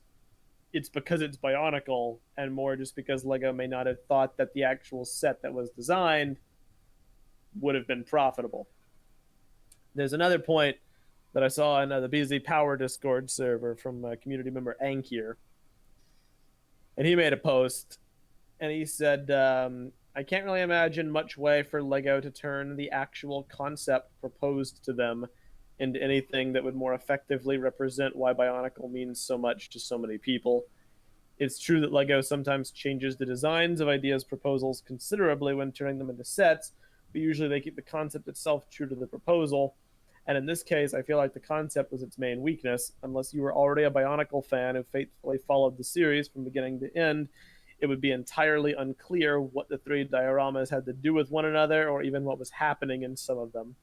it's because it's Bionicle and more just because Lego may not have thought that the actual set that was designed would have been profitable. There's another point that I saw in the Busy Power Discord server from community member Ankir. And he made a post and he said, I can't really imagine much way for Lego to turn the actual concept proposed to them into anything that would more effectively represent why Bionicle means so much to so many people. It's true that Lego sometimes changes the designs of ideas proposals considerably when turning them into sets, but usually they keep the concept itself true to the proposal. And in this case, I feel like the concept was its main weakness. Unless you were already a Bionicle fan who faithfully followed the series from beginning to end, it would be entirely unclear what the three dioramas had to do with one another, or even what was happening in some of them.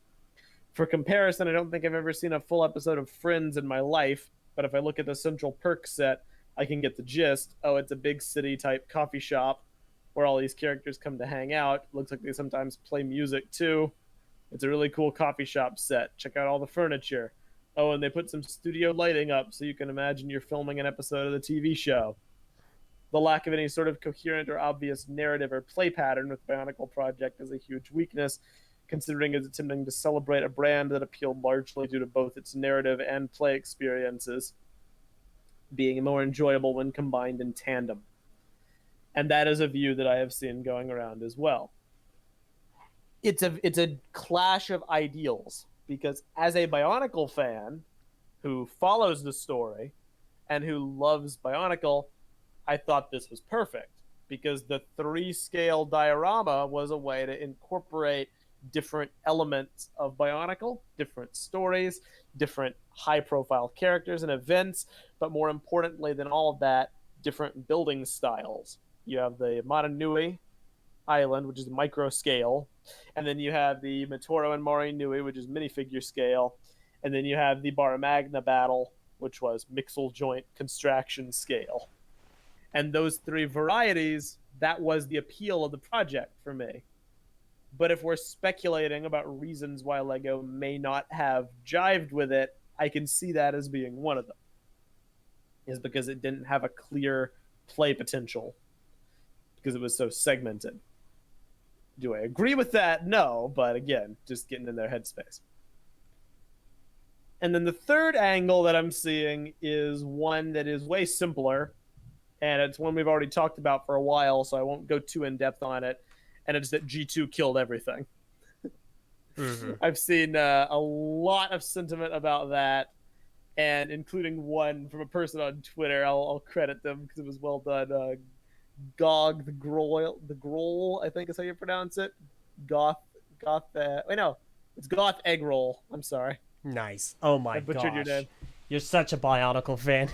For comparison, I don't think I've ever seen a full episode of Friends in my life, but if I look at the Central Perk set, I can get the gist. Oh, it's a big city type coffee shop where all these characters come to hang out. Looks like they sometimes play music too. It's a really cool coffee shop set. Check out all the furniture. Oh, and they put some studio lighting up so you can imagine you're filming an episode of the TV show. The lack of any sort of coherent or obvious narrative or play pattern with Bionicle Project is a huge weakness, considering it's attempting to celebrate a brand that appealed largely due to both its narrative and play experiences being more enjoyable when combined in tandem. And that is a view that I have seen going around as well. It's a clash of ideals, because as a Bionicle fan who follows the story and who loves Bionicle, I thought this was perfect, because the 3-scale diorama was a way to incorporate different elements of Bionicle, different stories, different high-profile characters and events, but more importantly than all of that, different building styles. You have the Maranui Island, which is micro scale, and then you have the Matoro and Mari Nui, which is minifigure scale, and then you have the Baramagna battle, which was mixel joint construction scale. And those three varieties, that was the appeal of the project for me. But if we're speculating about reasons why LEGO may not have jived with it, I can see that as being one of them. Is because it didn't have a clear play potential, because it was so segmented. Do I agree with that? No, but again, just getting in their headspace. And then the third angle that I'm seeing is one that is way simpler, and it's one we've already talked about for a while, so I won't go too in-depth on it, and it's that G2 killed everything. Mm-hmm. I've seen a lot of sentiment about that, and including one from a person on Twitter. I'll credit them because it was well done. Gog the Groll, I think is how you pronounce it. It's Goth Egg Roll. I'm sorry. Nice. Oh my gosh. I butchered your name. You're such a Bionicle fan.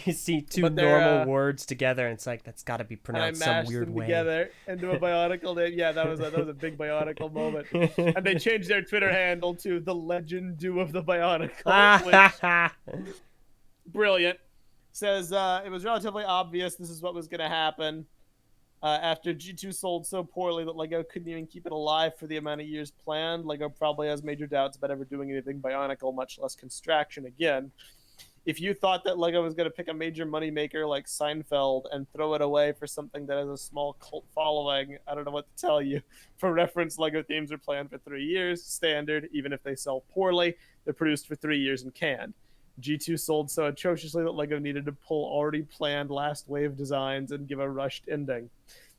You see two normal words together, and it's like, that's got to be pronounced some weird way. Together into a Bionicle name. Yeah, that was a big Bionicle moment. And they changed their Twitter handle to the Legend Do of the Bionicle. Brilliant. Says it was relatively obvious this is what was going to happen. After G2 sold so poorly that LEGO couldn't even keep it alive for the amount of years planned, LEGO probably has major doubts about ever doing anything Bionicle, much less Construction again. If you thought that LEGO was going to pick a major moneymaker like Seinfeld and throw it away for something that has a small cult following, I don't know what to tell you. For reference, LEGO themes are planned for 3 years, standard. Even if they sell poorly, they're produced for 3 years and canned. G2 sold so atrociously that LEGO needed to pull already planned last wave designs and give a rushed ending.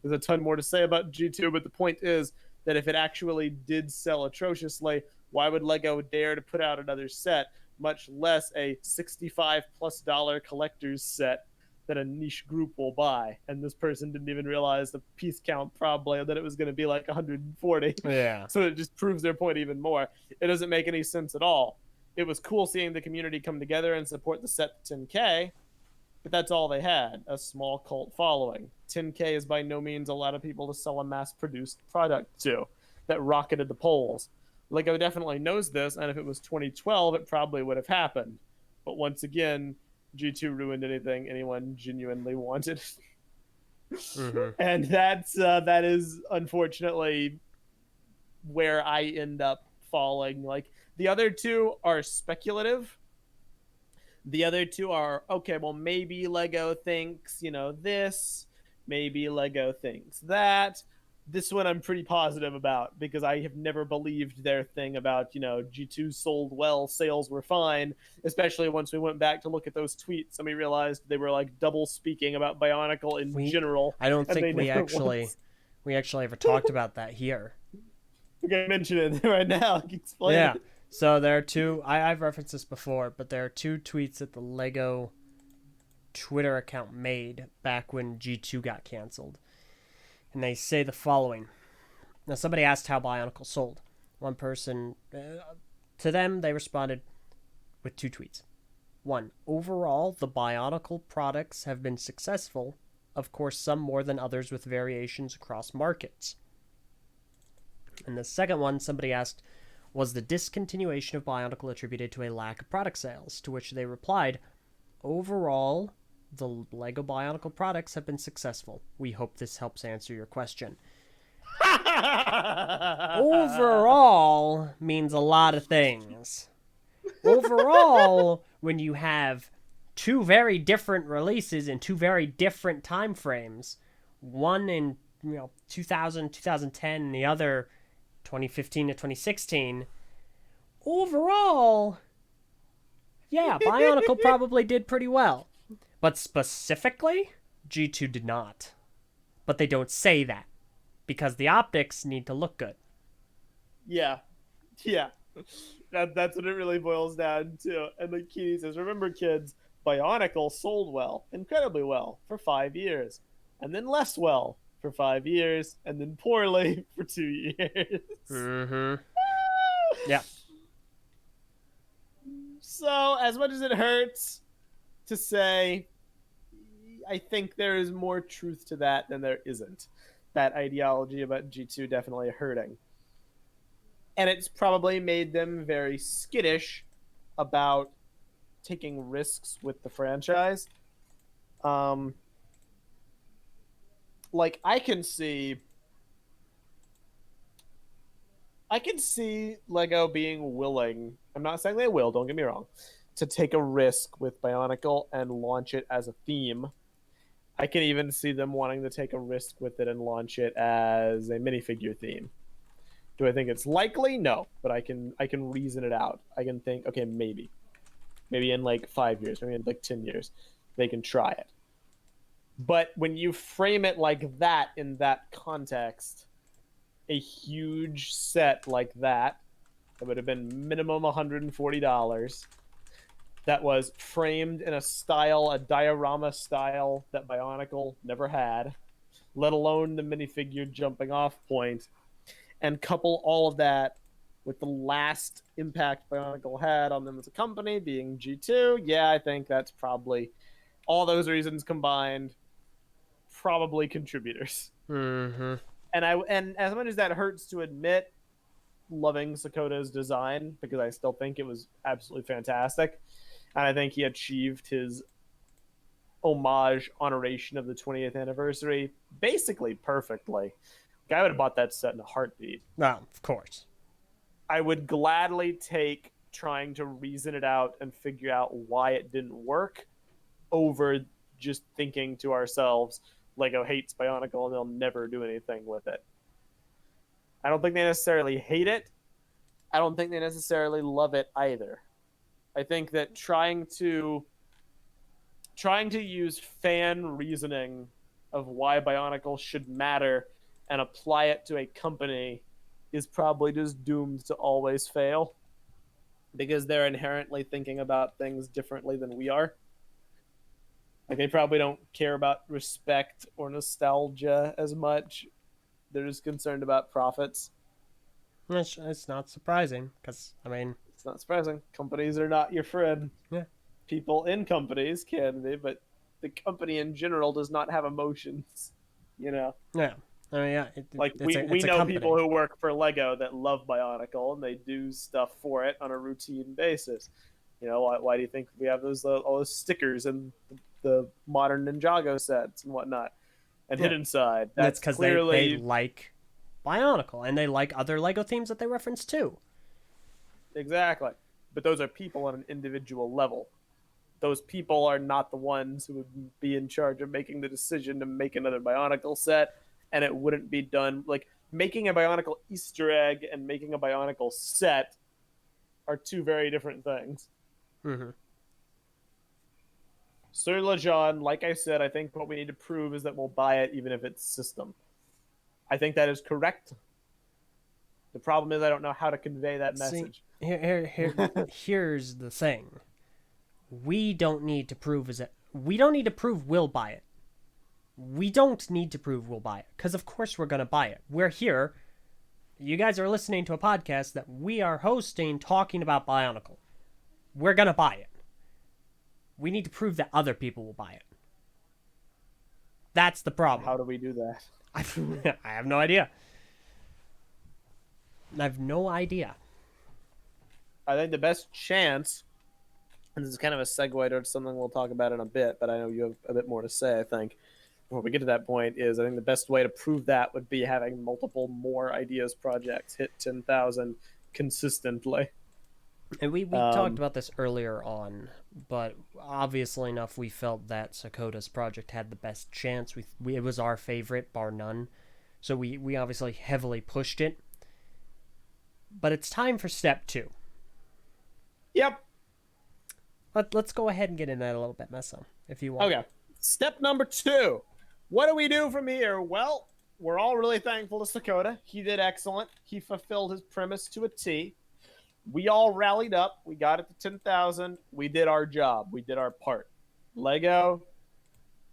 There's a ton more to say about G2, but the point is that if it actually did sell atrociously, why would LEGO dare to put out another set, much less a $65+ collector's set that a niche group will buy? And this person didn't even realize the piece count probably, that it was going to be like 140. Yeah. So it just proves their point even more. It doesn't make any sense at all. It was cool seeing the community come together and support the set 10K, but that's all they had, a small cult following. 10K is by no means a lot of people to sell a mass-produced product to that rocketed the polls. LEGO definitely knows this, and if it was 2012, it probably would have happened. But once again, G2 ruined anything anyone genuinely wanted. Mm-hmm. And that is unfortunately where I end up falling. Like, the other two are speculative. The other two are, okay, well, maybe LEGO thinks, this. Maybe LEGO thinks that. This one I'm pretty positive about, because I have never believed their thing about, G2 sold well, sales were fine, especially once we went back to look at those tweets and we realized they were like double speaking about Bionicle in general. I don't think we actually ever talked about that here. We're going to mention it right now. Explain it. So there are two, I've referenced this before, but there are two tweets that the LEGO Twitter account made back when G2 got canceled. And they say the following: Now, somebody asked how Bionicle sold. One person, to them, they responded with 2 tweets. 1, overall, the Bionicle products have been successful. Of course, some more than others with variations across markets. And the second one, somebody asked, was the discontinuation of Bionicle attributed to a lack of product sales? To which they replied, overall, the Lego Bionicle products have been successful. We hope this helps answer your question. Overall means a lot of things. Overall, when you have 2 very different releases in 2 very different time frames, one in 2000, 2010, and the other 2015 to 2016, overall, yeah, Bionicle probably did pretty well. But specifically, G2 did not. But they don't say that, because the optics need to look good. Yeah. That's what it really boils down to. And like Keely says, remember, kids, Bionicle sold well, incredibly well, for 5 years. And then less well for 5 years. And then poorly for 2 years. Mm-hmm. Yeah. So, as much as it hurts to say, I think there is more truth to that than there isn't. That ideology about G2 definitely hurting. And it's probably made them very skittish about taking risks with the franchise. Like, I can see Lego being willing, I'm not saying they will, don't get me wrong, to take a risk with Bionicle and launch it as a theme. I can even see them wanting to take a risk with it and launch it as a minifigure theme. Do I think it's likely? No, but I can reason it out. I can think, okay, maybe in like 5 years, maybe in like 10 years, they can try it. But when you frame it like that, in that context, a huge set like that would have been minimum $140, that was framed in a style, a diorama style that Bionicle never had, let alone the minifigure jumping off point, and couple all of that with the last impact Bionicle had on them as a company being G2, yeah, I think that's probably, all those reasons combined, probably contributors. Mm-hmm. And as much as that hurts to admit, loving Sakoda's design, because I still think it was absolutely fantastic, and I think he achieved his homage honoration of the 20th anniversary basically perfectly. I would have bought that set in a heartbeat. No, of course. I would gladly take trying to reason it out and figure out why it didn't work over just thinking to ourselves, Lego hates Bionicle and they'll never do anything with it. I don't think they necessarily hate it. I don't think they necessarily love it either. I think that trying to use fan reasoning of why Bionicle should matter and apply it to a company is probably just doomed to always fail, because they're inherently thinking about things differently than we are. Like, they probably don't care about respect or nostalgia as much. They're just concerned about profits. It's not surprising, because, I mean... It's not surprising. Companies are not your friend. Yeah. People in companies can be, but the company in general does not have emotions, you know? Yeah. I mean, yeah. We know people who work for Lego that love Bionicle, and they do stuff for it on a routine basis. You know, why do you think we have all those stickers and the modern Ninjago sets and whatnot, and Hidden Side? That's because they like Bionicle, and they like other Lego themes that they reference too. Exactly. But those are people on an individual level. Those people are not the ones who would be in charge of making the decision to make another Bionicle set, and it wouldn't be done. Like, making a Bionicle Easter egg and making a Bionicle set are two very different things. Mm-hmm. Sir Lejean, like I said, I think what we need to prove is that we'll buy it even if it's system. I think that is correct. The problem is I don't know how to convey that message. Here's the thing. We don't need to prove we'll buy it. We don't need to prove we'll buy it, because of course we're going to buy it. We're here You guys are listening to a podcast that we are hosting talking about Bionicle. We're going to buy it. We need to prove that other people will buy it. That's the problem. How do we do that? I have no idea. I have no idea. I think the best chance, and this is kind of a segue to something we'll talk about in a bit, but I know you have a bit more to say, I think, when we get to that point, is I think the best way to prove that would be having multiple more ideas projects hit 10,000 consistently. And we talked about this earlier on, but obviously enough, we felt that Sakoda's project had the best chance. It was our favorite, bar none. So we obviously heavily pushed it. But it's time for step 2. Yep. Let's go ahead and get into that a little bit, Meso, if you want. Okay. Step number 2. What do we do from here? Well, we're all really thankful to Sakoda. He did excellent. He fulfilled his premise to a T. We all rallied up. We got it to 10,000. We did our job. We did our part. Lego,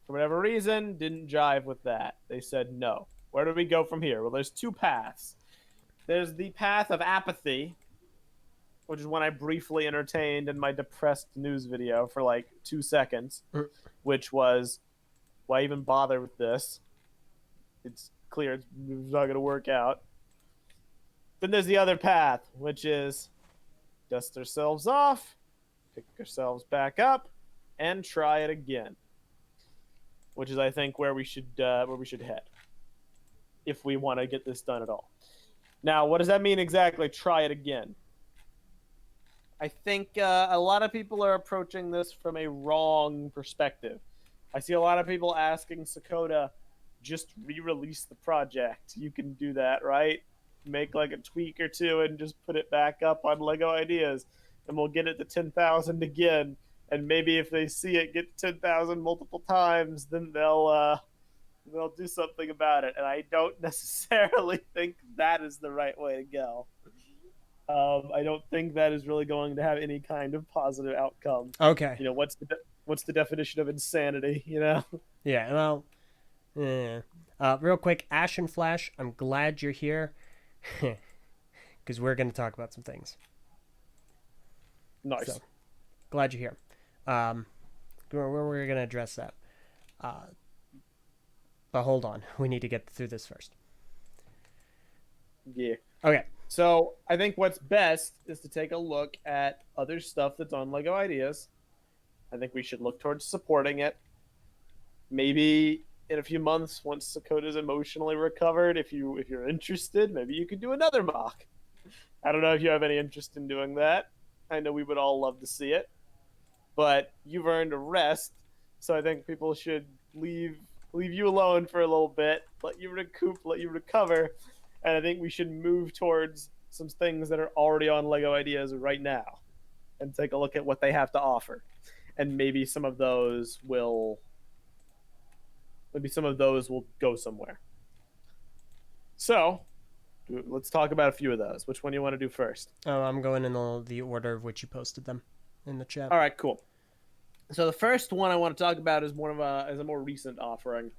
for whatever reason, didn't jive with that. They said no. Where do we go from here? Well, there's 2 paths. There's the path of apathy, which is one I briefly entertained in my depressed news video for like 2 seconds, which was, why even bother with this? It's clear it's not going to work out. Then there's the other path, which is dust ourselves off, pick ourselves back up, and try it again. Which is, I think, where we should head if we want to get this done at all. Now, what does that mean exactly? Try it again. I think a lot of people are approaching this from a wrong perspective. I see a lot of people asking Sakoda, just re-release the project. You can do that, right? Make like a tweak or 2 and just put it back up on Lego Ideas, and we'll get it to 10,000 again. And maybe if they see it get to 10,000 multiple times, then they'll do something about it. And I don't necessarily think that is the right way to go. I don't think that is really going to have any kind of positive outcome. Okay. You know, what's the definition of insanity? You know. Yeah. Well. Real quick, Ash and Flash, I'm glad you're here, because we're going to talk about some things. Nice. So, glad you're here. We're going to address that. But hold on, we need to get through this first. Yeah. Okay. So I think what's best is to take a look at other stuff that's on Lego Ideas. I think we should look towards supporting it. Maybe in a few months, once Sakoda's emotionally recovered, if you're interested, maybe you could do another mock. I don't know if you have any interest in doing that. I know we would all love to see it, but you've earned a rest, so I think people should leave you alone for a little bit, let you recoup, let you recover, and I think we should move towards some things that are already on Lego Ideas right now and take a look at what they have to offer. And maybe some of those will go somewhere. So, let's talk about a few of those. Which one do you want to do first? Oh, I'm going in the order of which you posted them in the chat. All right, cool. So the first one I want to talk about is a more recent offering.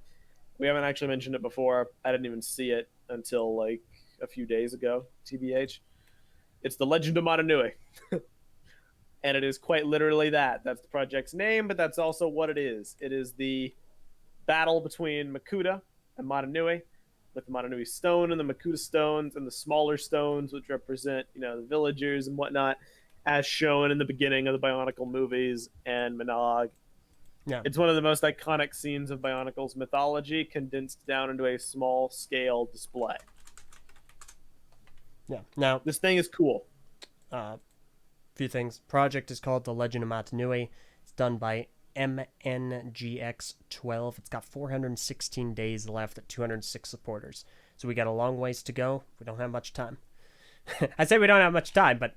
We haven't actually mentioned it before. I didn't even see it until like a few days ago, TBH. It's the Legend of Matanui. And it is quite literally that. That's the project's name, but that's also what it is. It is the battle between Makuta and Matanui, with the Matanui stone and the Makuta stones and the smaller stones, which represent, the villagers and whatnot, as shown in the beginning of the Bionicle movies and Monog. Yeah. It's one of the most iconic scenes of Bionicle's mythology, condensed down into a small-scale display. Yeah. Now, this thing is cool. Few things. Project is called The Legend of Matanui. It's done by MNGX12. It's got 416 days left at 206 supporters. So we got a long ways to go. We don't have much time. I say we don't have much time, but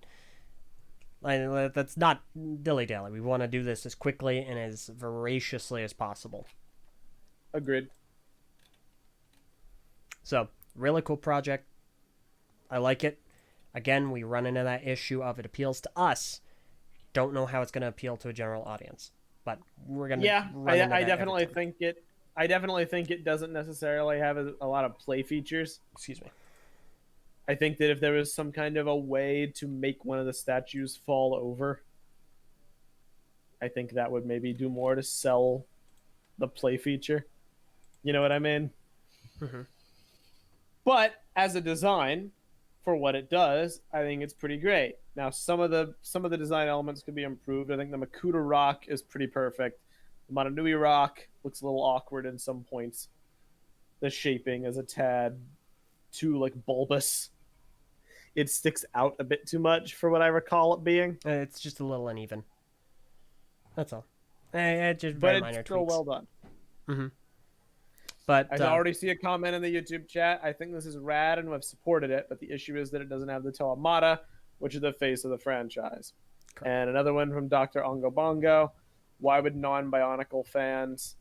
that's not dilly-dally. We want to do this as quickly and as voraciously as possible. Agreed. So, really cool project. I like it. Again, we run into that issue of it appeals to us. Don't know how it's going to appeal to a general audience. But we're going to I definitely think it doesn't necessarily have a lot of play features. Excuse me. I think that if there was some kind of a way to make one of the statues fall over, I think that would maybe do more to sell the play feature. You know what I mean? Mm-hmm. But as a design, for what it does, I think it's pretty great. Now, some of the design elements could be improved. I think the Makuta rock is pretty perfect. The Motonui rock looks a little awkward in some points. The shaping is a tad too like bulbous. It sticks out a bit too much for what I recall it being. It's just a little uneven. That's all. Just But very it's minor still tweaks. well done. Mm-hmm. But I already see a comment in the YouTube chat. I think this is rad and I've supported it, but the issue is that it doesn't have the Toamata, which is the face of the franchise. Correct. And another one from Dr. Ongo Bongo. Why would non-Bionicle fans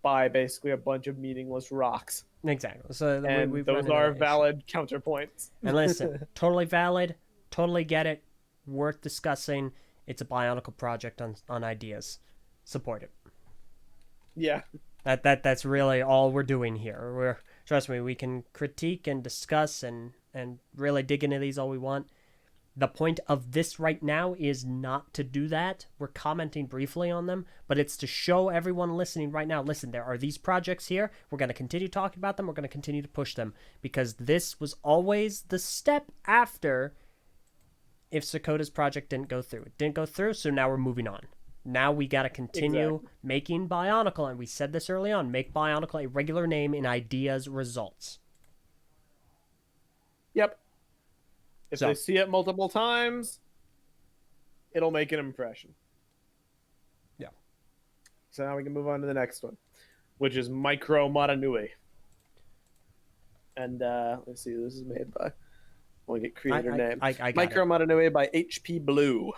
buy basically a bunch of meaningless rocks? Exactly. So and those are valid counterpoints. And listen, totally valid, totally get it, worth discussing. It's a Bionicle project on ideas. Support it. Yeah. That's really all we're doing here. Trust me, we can critique and discuss and really dig into these all we want. The point of this right now is not to do that. We're commenting briefly on them, but it's to show everyone listening right now, listen, there are these projects here. We're going to continue talking about them. We're going to continue to push them because this was always the step after if Sakoda's project didn't go through. It didn't go through, so now we're moving on. Now we got to continue making Bionicle, and we said this early on, make Bionicle a regular name in ideas results. Yep. If they see it multiple times, it'll make an impression. Yeah. So now we can move on to the next one, which is Micro Motonui. And let's see who this is made by. I want to get creator name. Micro Motonui by HP Blue.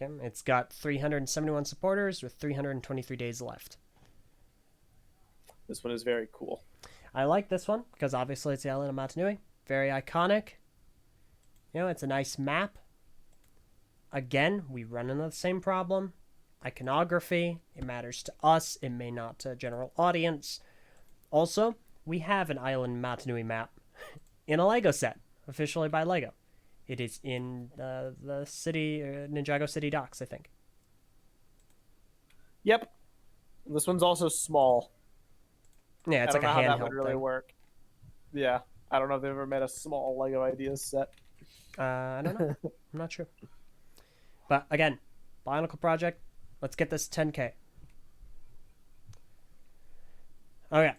Okay, it's got 371 supporters with 323 days left. This one is very cool. I like this one because obviously it's the island of Motonui. Very iconic. You know, it's a nice map. Again, we run into the same problem. Iconography, it matters to us. It may not to a general audience. Also, we have an island Motonui map in a Lego set, officially by Lego. It is in the city, Ninjago City docks, I think. Yep. This one's also small. Yeah, it's like a handheld that would really work. Yeah. I don't know if they've ever made a small Lego Ideas set. I don't know. I'm not sure. But again, Bionicle project. Let's get this 10K. Okay.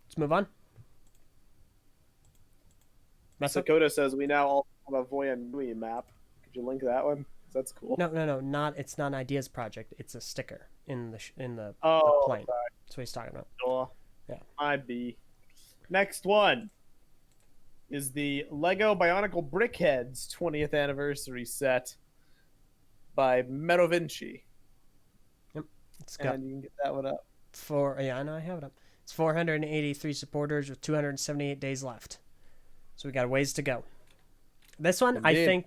Let's move on. Sakoda says we now all have a Voyanui map. Could you link that one? That's cool. No, not. It's not an ideas project. It's a sticker in the plane. Sorry. That's what he's talking about. Oh, yeah. My B. Next one is the Lego Bionicle Brickheads 20th anniversary set by Merovinci. Yep. It's got, and you can get that one up. Yeah, I know I have it up. It's 483 supporters with 278 days left. So we got a ways to go. This one, Indeed.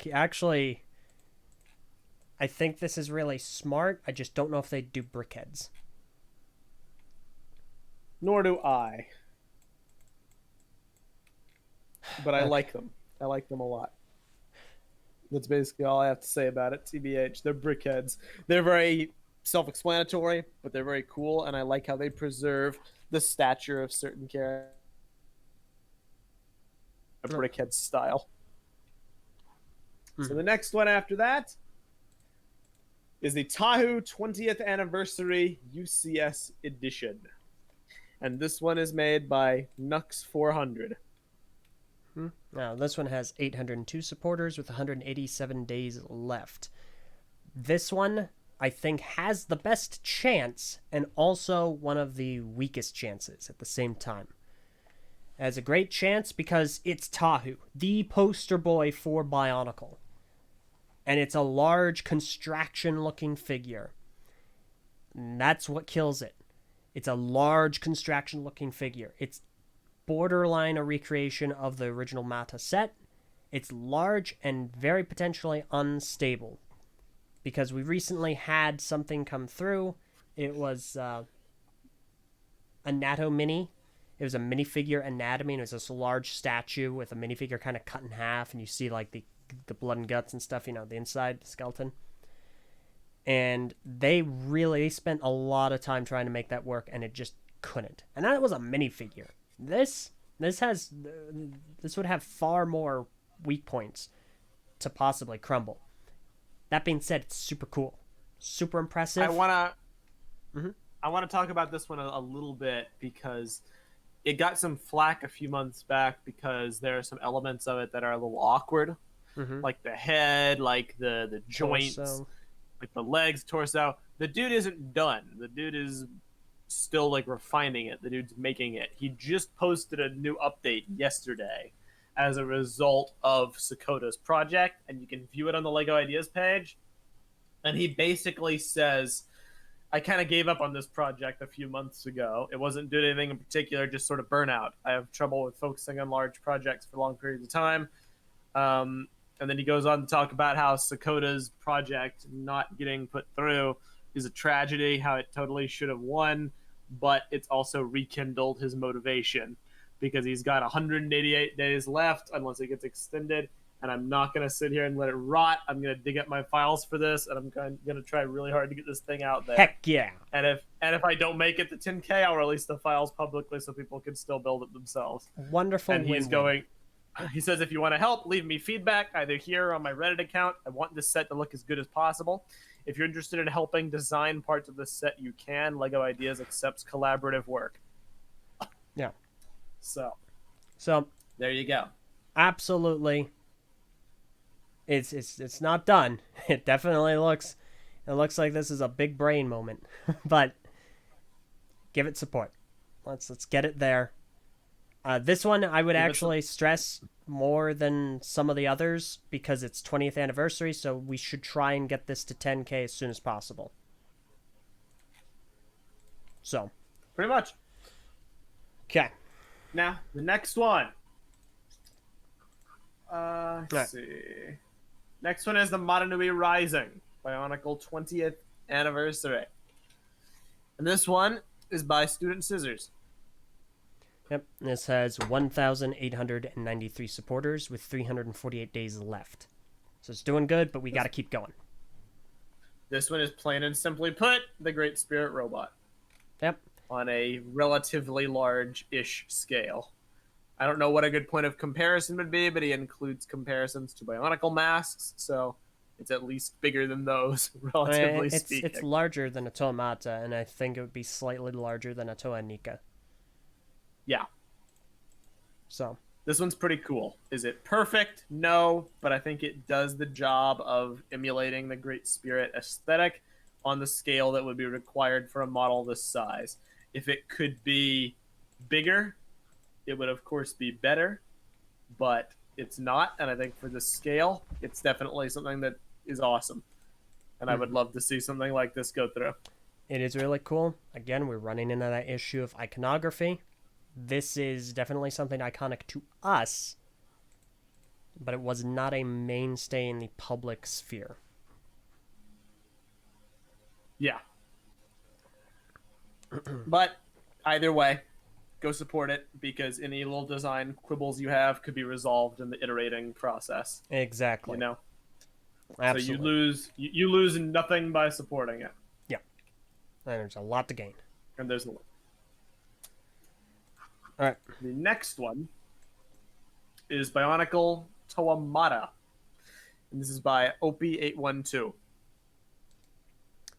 I think this is really smart. I just don't know if they do brickheads. Nor do I. But I like them. I like them a lot. That's basically all I have to say about it. TBH, they're brickheads. They're very self-explanatory, but they're very cool, and I like how they preserve the stature of certain characters. A brickhead style. So the next one after that is the Tahu 20th Anniversary UCS Edition. And this one is made by Nux 400. Now, this one has 802 supporters with 187 days left. This one, I think, has the best chance and also one of the weakest chances at the same time. It has a great chance because it's Tahu, the poster boy for Bionicle. And it's a large construction-looking figure. And that's what kills it. It's a large construction-looking figure. It's borderline a recreation of the original Mata set. It's large and very potentially unstable. Because we recently had something come through. It was a Natto Mini. It was a minifigure anatomy, and it was this large statue with a minifigure kind of cut in half, and you see like the blood and guts and stuff, you know, the inside, the skeleton. And they really spent a lot of time trying to make that work, and it just couldn't. And that was a minifigure. This would have far more weak points to possibly crumble. That being said, it's super cool, super impressive. I wanna talk about this one a little bit because it got some flack a few months back because there are some elements of it that are a little awkward, like the head, like the joints, Torso. like the legs, torso. The dude isn't done. The dude is still like refining it. The dude's making it. He just posted a new update yesterday as a result of Sakoda's project, and you can view it on the Lego Ideas page. And he basically says, I kind of gave up on this project a few months ago. It wasn't doing anything in particular, just sort of burnout. I have trouble with focusing on large projects for long periods of time. And then he goes on to talk about how Sakoda's project not getting put through is a tragedy, how it totally should have won, but it's also rekindled his motivation because he's got 188 days left unless it gets extended, and I'm not going to sit here and let it rot. I'm going to dig up my files for this, and I'm going to try really hard to get this thing out there. Heck yeah. And if I don't make it to 10K, I'll release the files publicly so people can still build it themselves. Wonderful. And he says, if you want to help, leave me feedback either here or on my Reddit account. I want this set to look as good as possible. If you're interested in helping design parts of this set, you can. Lego Ideas accepts collaborative work. Yeah. So there you go. Absolutely. It's not done. It definitely looks like this is a big brain moment. But give it support. Let's get it there. This one I would actually stress more than some of the others because it's 20th anniversary, so we should try and get this to 10K as soon as possible. So, pretty much. Okay. Now, the next one. Let's see. Next one is the Madanui Rising, Bionicle 20th anniversary. And this one is by Student Scissors. Yep, this has 1,893 supporters with 348 days left. So it's doing good, but we got to keep going. This one is plain and simply put, the Great Spirit Robot. Yep. On a relatively large-ish scale. I don't know what a good point of comparison would be, but he includes comparisons to Bionicle masks, so it's at least bigger than those, relatively speaking. It's larger than a Tomata, and I think it would be slightly larger than a Toa Nika. Yeah. So this one's pretty cool. Is it perfect? No, but I think it does the job of emulating the Great Spirit aesthetic on the scale that would be required for a model this size. If it could be bigger, it would of course be better, but it's not, and I think for the scale, it's definitely something that is awesome. And I would love to see something like this go through. It is really cool. Again, we're running into that issue of iconography. This is definitely something iconic to us, but it was not a mainstay in the public sphere. Yeah. But either way, go support it because any little design quibbles you have could be resolved in the iterating process. Exactly. You know? Absolutely. So you lose nothing by supporting it. Yeah. And there's a lot to gain. And there's a lot. All right. The next one is Bionicle Tawamata. And this is by OP812.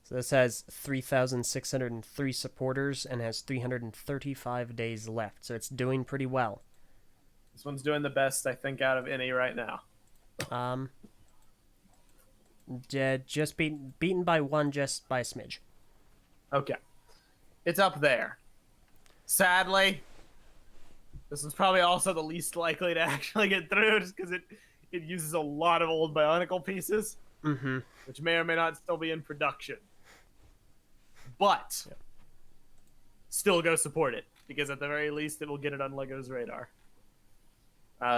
So this has 3,603 supporters and has 335 days left. So it's doing pretty well. This one's doing the best, I think, out of any right now. Just beaten by one, just by a smidge. Okay. It's up there. Sadly, this is probably also the least likely to actually get through just because it uses a lot of old Bionicle pieces, which may or may not still be in production. But still go support it because at the very least it will get it on LEGO's radar.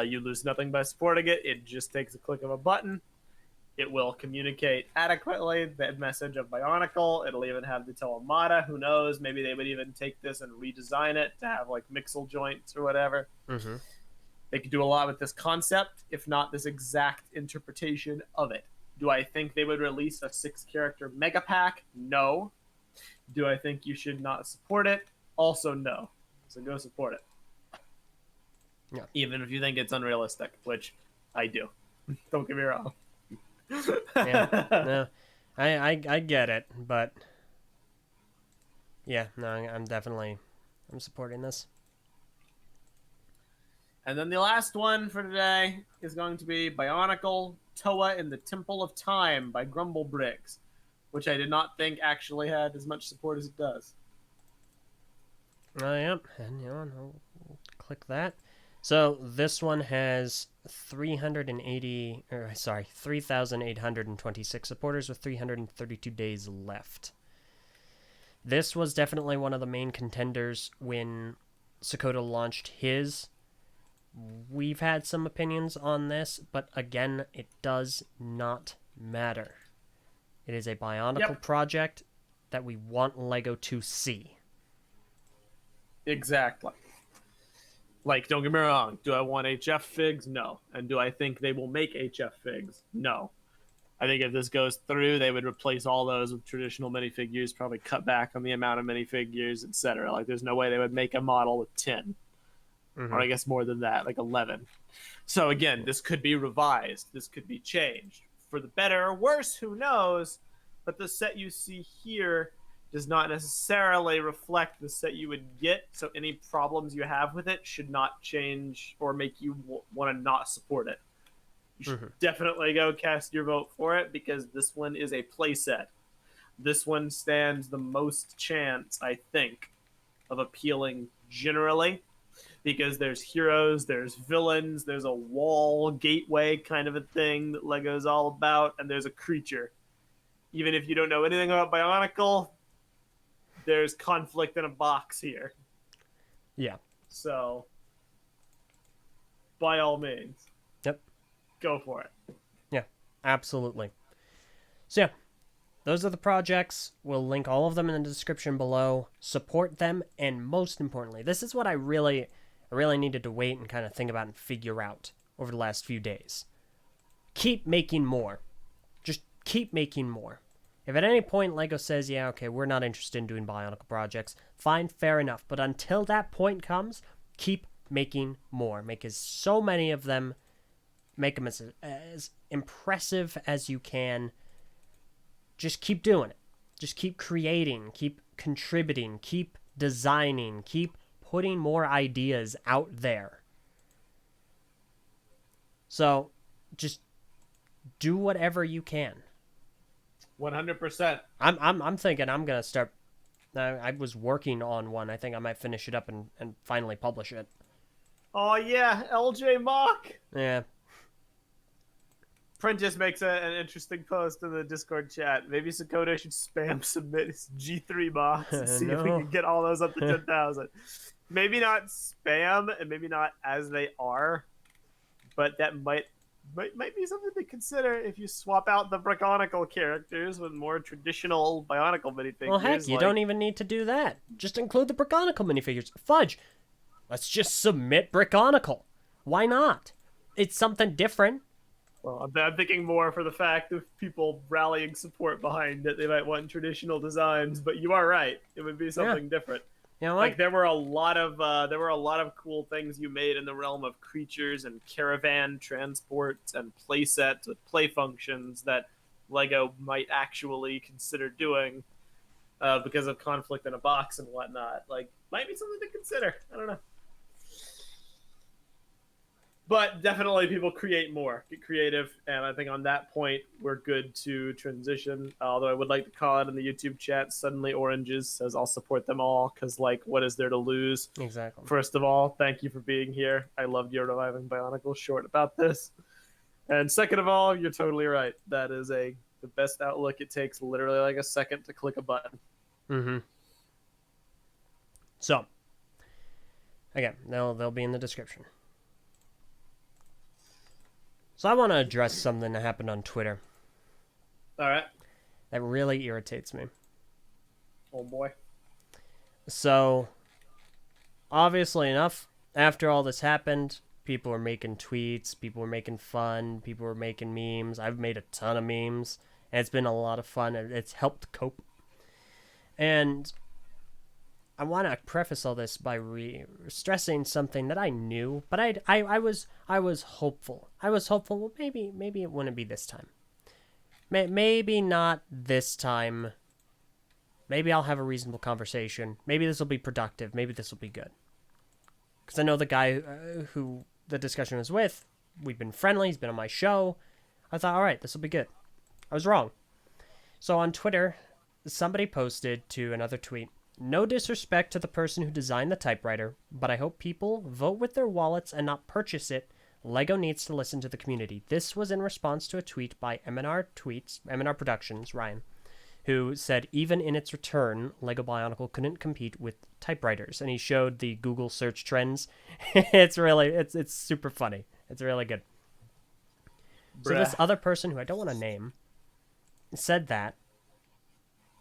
You lose nothing by supporting it. It just takes a click of a button. It will communicate adequately the message of Bionicle. It'll even have the telemata. Who knows? Maybe they would even take this and redesign it to have like mixel joints or whatever. Mm-hmm. They could do a lot with this concept, if not this exact interpretation of it. Do I think they would release a 6-character mega pack? No. Do I think you should not support it? Also no. So go support it. Yeah. Even if you think it's unrealistic, which I do. Don't get me wrong. Yeah, no, I get it, but yeah, no, I'm supporting this. And then the last one for today is going to be Bionicle Toa in the Temple of Time by Grumble Briggs, which I did not think actually had as much support as it does. Yep, and I'll click that. So this one has 3,826 supporters with 332 days left. This was definitely one of the main contenders when Sakoda launched his. We've had some opinions on this, but again, it does not matter. It is a Bionicle project that we want LEGO to see. Exactly. Like, don't get me wrong. Do I want HF figs? No. And do I think they will make HF figs? No. I think if this goes through, they would replace all those with traditional minifigures, probably cut back on the amount of minifigures, etc. Like, there's no way they would make a model with 10. Mm-hmm. Or I guess more than that, like 11. So again, this could be revised. This could be changed. For the better or worse, who knows? But the set you see here does not necessarily reflect the set you would get, so any problems you have with it should not change or make you want to not support it. You should definitely go cast your vote for it, because this one is a playset. This one stands the most chance, I think, of appealing generally, because there's heroes, there's villains, there's a wall gateway kind of a thing that LEGO's all about, and there's a creature. Even if you don't know anything about Bionicle, there's conflict in a box here. Yeah. So, by all means. Yep. Go for it. Yeah, absolutely. So, yeah, those are the projects. We'll link all of them in the description below. Support them, and most importantly, this is what I really needed to wait and kind of think about and figure out over the last few days. Keep making more. Just keep making more. If at any point LEGO says, yeah, okay, we're not interested in doing Bionicle projects, fine, fair enough. But until that point comes, keep making more. Make as so many of them. Make them as impressive as you can. Just keep doing it. Just keep creating. Keep contributing. Keep designing. Keep putting more ideas out there. So, just do whatever you can. 100%. I'm thinking I'm gonna start. I was working on one. I think I might finish it up and finally publish it. Oh yeah, LJ Mock. Yeah. Prentice makes an interesting post in the Discord chat. Maybe Sakoda should spam submit his G3 box and see if we can get all those up to 10,000. Maybe not spam, and maybe not as they are, but that might be something to consider if you swap out the Bionicle characters with more traditional Bionicle minifigures. Well, heck, you don't even need to do that. Just include the Bionicle minifigures. Fudge! Let's just submit Bionicle. Why not? It's something different. Well, I'm thinking more for the fact of people rallying support behind it. They might want traditional designs, but you are right. It would be something different. You know what? Like there were a lot of cool things you made in the realm of creatures and caravan transports and play sets with play functions that LEGO might actually consider doing because of conflict in a box and whatnot. Like, might be something to consider. I don't know. But definitely people create more, get creative, and I think on that point we're good to transition. Although I would like to call it in the YouTube chat, Suddenly Oranges says I'll support them all, because like, what is there to lose? Exactly. First of all, thank you for being here. I loved your Reviving Bionicle short about this. And second of all, you're totally right. That is the best outlook. It takes literally like a second to click a button. Mm-hmm. So, again, they'll be in the description. So I want to address something that happened on Twitter. All right. That really irritates me. Oh boy. So, obviously enough, after all this happened, people were making tweets, people were making fun, people were making memes. I've made a ton of memes, and it's been a lot of fun. It's helped cope. And I want to preface all this by stressing something that I knew, but I was hopeful. I was hopeful. Well, maybe it wouldn't be this time. Maybe not this time. Maybe I'll have a reasonable conversation. Maybe this will be productive. Maybe this will be good. Because I know the guy who the discussion was with, we've been friendly. He's been on my show. I thought, all right, this will be good. I was wrong. So on Twitter, somebody posted to another tweet, "No disrespect to the person who designed the typewriter, but I hope people vote with their wallets and not purchase it. LEGO needs to listen to the community." This was in response to a tweet by M&R Productions, Ryan, who said even in its return, LEGO Bionicle couldn't compete with typewriters. And he showed the Google search trends. It's super funny. It's really good. So this other person, who I don't want to name, said that.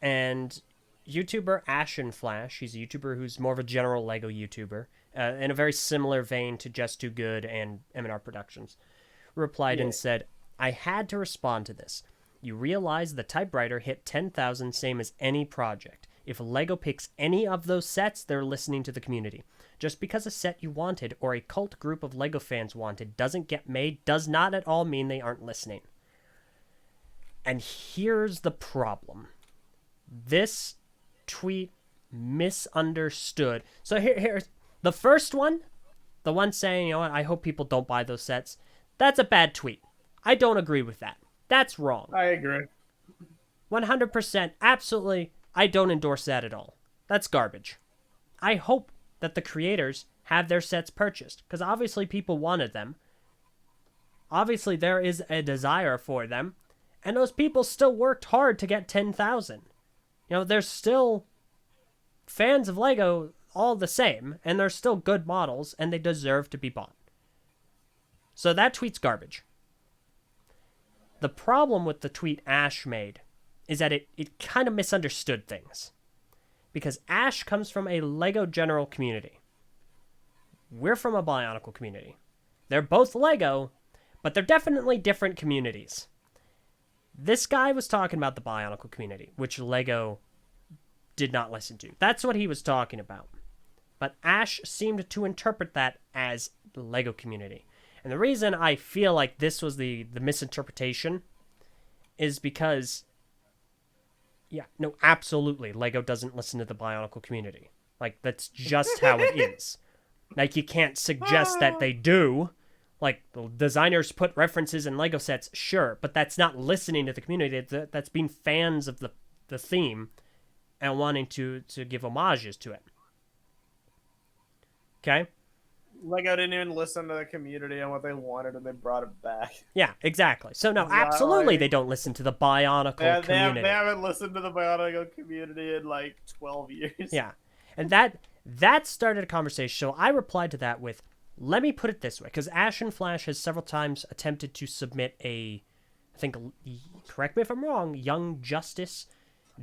And YouTuber Ashen Flash, he's a YouTuber who's more of a general LEGO YouTuber, in a very similar vein to Just Too Good and M&R Productions, replied and said, "I had to respond to this. You realize the typewriter hit 10,000 same as any project. If LEGO picks any of those sets, they're listening to the community. Just because a set you wanted or a cult group of LEGO fans wanted doesn't get made does not at all mean they aren't listening." And here's the problem. This tweet misunderstood. So here's the first one, the one saying, you know what, I hope people don't buy those sets. That's a bad tweet. I don't agree with that. That's wrong. I agree. 100%, absolutely, I don't endorse that at all. That's garbage. I hope that the creators have their sets purchased, because obviously people wanted them. Obviously there is a desire for them, and those people still worked hard to get 10,000. You know, there's still fans of LEGO all the same, and they're still good models, and they deserve to be bought. So that tweet's garbage. The problem with the tweet Ash made is that it kind of misunderstood things. Because Ash comes from a LEGO general community. We're from a Bionicle community. They're both LEGO, but they're definitely different communities. This guy was talking about the Bionicle community, which LEGO did not listen to. That's what he was talking about. But Ash seemed to interpret that as the LEGO community. And the reason I feel like this was the misinterpretation is because, yeah, no, absolutely, LEGO doesn't listen to the Bionicle community. Like, that's just how it is. Like, you can't suggest that they do. Like, the designers put references in LEGO sets, sure, but that's not listening to the community. That's being fans of the theme and wanting to give homages to it. Okay? LEGO didn't even listen to the community and what they wanted, and they brought it back. Yeah, exactly. So, no, absolutely they don't listen to the Bionicle community. They haven't listened to the Bionicle community in, 12 years. Yeah. And that started a conversation. So I replied to that with, let me put it this way, because Ashen Flash has several times attempted to submit I think, correct me if I'm wrong, Young Justice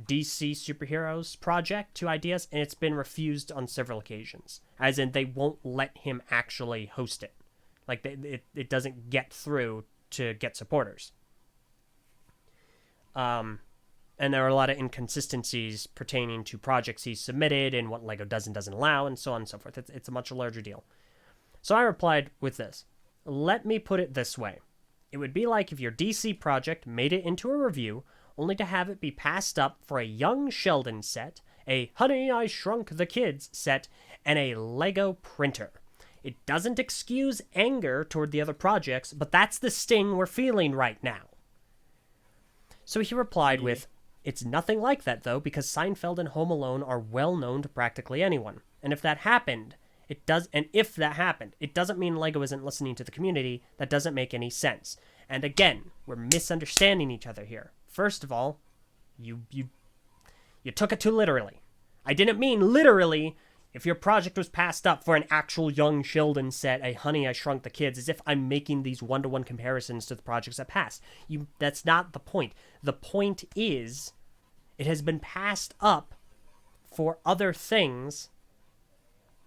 DC superheroes project to Ideas, and it's been refused on several occasions. As in, they won't let him actually host it. Like, it doesn't get through to get supporters. And there are a lot of inconsistencies pertaining to projects he's submitted and what LEGO does and doesn't allow, and so on and so forth. It's a much larger deal. So I replied with this. Let me put it this way. It would be like if your DC project made it into a review, only to have it be passed up for a Young Sheldon set, a Honey, I Shrunk the Kids set, and a LEGO printer. It doesn't excuse anger toward the other projects, but that's the sting we're feeling right now. So he replied with, it's nothing like that, though, because Seinfeld and Home Alone are well known to practically anyone. And if that happened, it doesn't mean LEGO isn't listening to the community. That doesn't make any sense. And again, we're misunderstanding each other here. First of all, you took it too literally. I didn't mean literally, If your project was passed up for an actual Young Sheldon set, a Honey, I Shrunk the Kids, as if I'm making these one-to-one comparisons to the projects that passed. That's not the point. The point is, it has been passed up for other things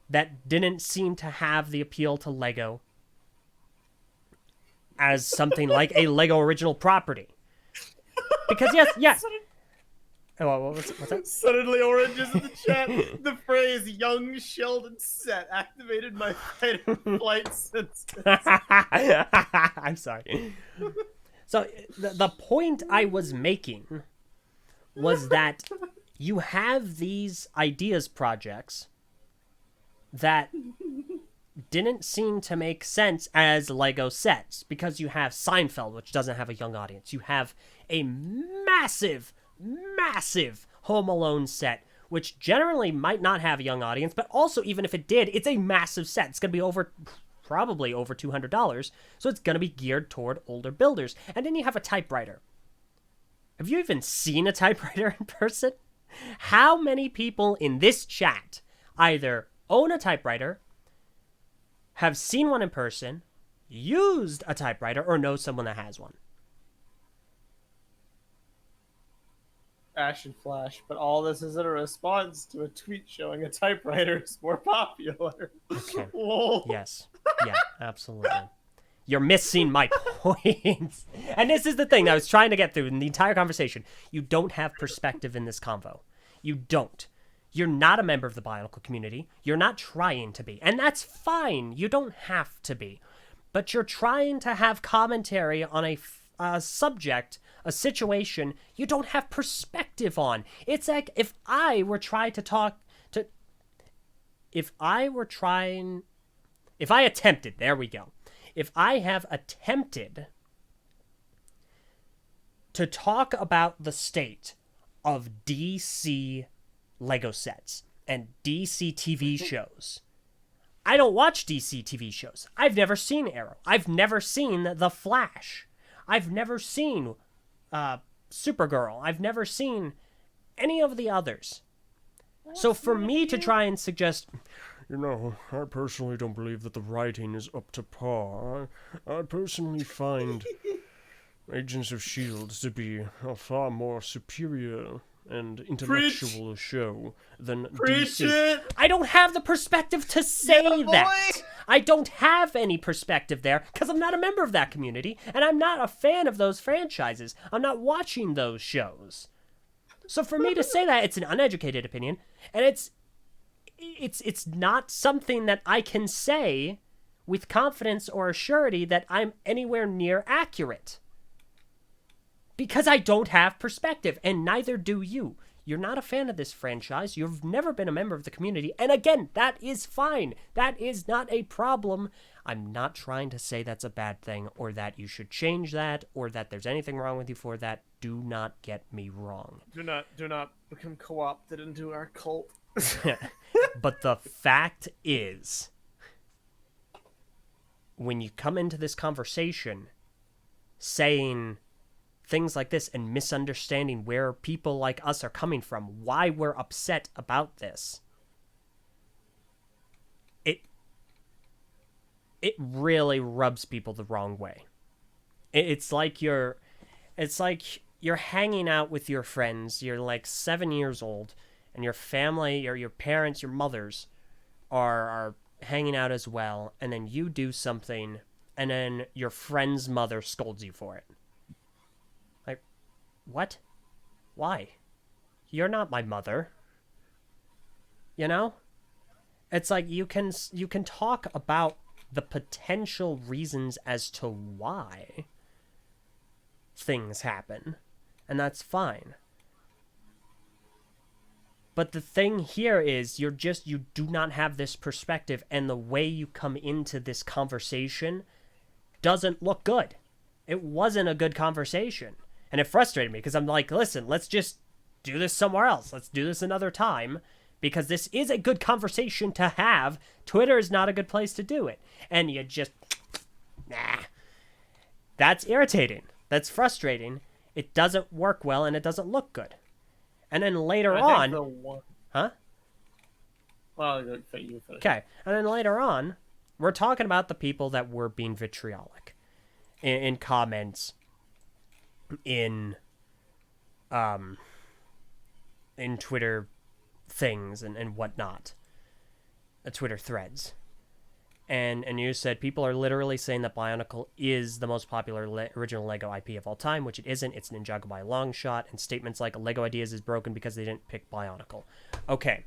that didn't seem to have the appeal to Lego as something like a Lego original property. Because yes. Oh, what's that? Suddenly oranges in the chat. The phrase "Young Sheldon set" activated my fight or flight senses. I'm sorry. So the point I was making was that you have these ideas projects that didn't seem to make sense as Lego sets, because you have Seinfeld, which doesn't have a young audience. You have a massive Home Alone set, which generally might not have a young audience, but also, even if it did, it's a massive set. It's going to be probably over $200, so it's going to be geared toward older builders. And then you have a typewriter. Have you even seen a typewriter in person? How many people in this chat either own a typewriter, have seen one in person, used a typewriter, or know someone that has one? Ash and Flash, but all this is in a response to a tweet showing a typewriter is more popular. Okay. Whoa. Yes. Yeah, absolutely. You're missing my point. And this is the thing I was trying to get through in the entire conversation. You don't have perspective in this convo. You don't. You're not a member of the Bionicle community. You're not trying to be. And that's fine. You don't have to be. But you're trying to have commentary on a subject, a situation you don't have perspective on. It's like if I attempted, there we go. If I have attempted to talk about the state of DC Lego sets and DC TV shows, I don't watch DC TV shows. I've never seen Arrow. I've never seen The Flash. I've never seen Supergirl. I've never seen any of the others. So for me to try and suggest, I personally don't believe that the writing is up to par. I personally find Agents of S.H.I.E.L.D. to be a far more superior and intellectual show than DC. I don't have the perspective to say that. I don't have any perspective there because I'm not a member of that community, and I'm not a fan of those franchises. I'm not watching those shows. So for me to say that, it's an uneducated opinion, and it's not something that I can say with confidence or surety that I'm anywhere near accurate. Because I don't have perspective, and neither do you. You're not a fan of this franchise. You've never been a member of the community. And again, that is fine. That is not a problem. I'm not trying to say that's a bad thing, or that you should change that, or that there's anything wrong with you for that. Do not get me wrong. Do not become co-opted into our cult. But the fact is, when you come into this conversation saying things like this and misunderstanding where people like us are coming from, why we're upset about this, it really rubs people the wrong way. It's like you're hanging out with your friends. You're like 7 years old, and your family, or your parents, your mothers, are hanging out as well, and then you do something, and then your friend's mother scolds you for it. Like, what? Why? You're not my mother. You know? It's like you can talk about the potential reasons as to why things happen, and that's fine. But the thing here is you do not have this perspective, and the way you come into this conversation doesn't look good. It wasn't a good conversation, and it frustrated me because I'm like, listen, let's just do this somewhere else. Let's do this another time, because this is a good conversation to have. Twitter is not a good place to do it. And you just, that's irritating. That's frustrating. It doesn't work well, and it doesn't look good. And then later on... Well, Well, you finish. Okay, and then later on, we're talking about the people that were being vitriolic in comments, in Twitter things and whatnot, Twitter threads. And you said people are literally saying that Bionicle is the most popular original Lego IP of all time, which it isn't. It's Ninjago by a long shot. And statements like Lego Ideas is broken because they didn't pick Bionicle. Okay,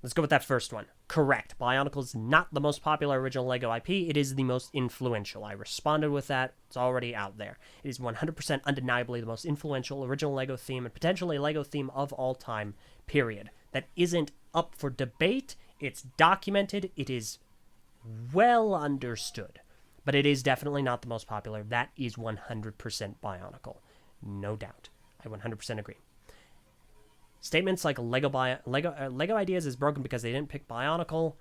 let's go with that first one. Correct. Bionicle is not the most popular original Lego IP. It is the most influential. I responded with that. It's already out there. It is 100% undeniably the most influential original Lego theme and potentially Lego theme of all time, period. That isn't up for debate. It's documented. It is well understood, but it is definitely not the most popular. That is 100% Bionicle, no doubt. I 100% agree. Statements like Lego Ideas is broken because they didn't pick Bionicle.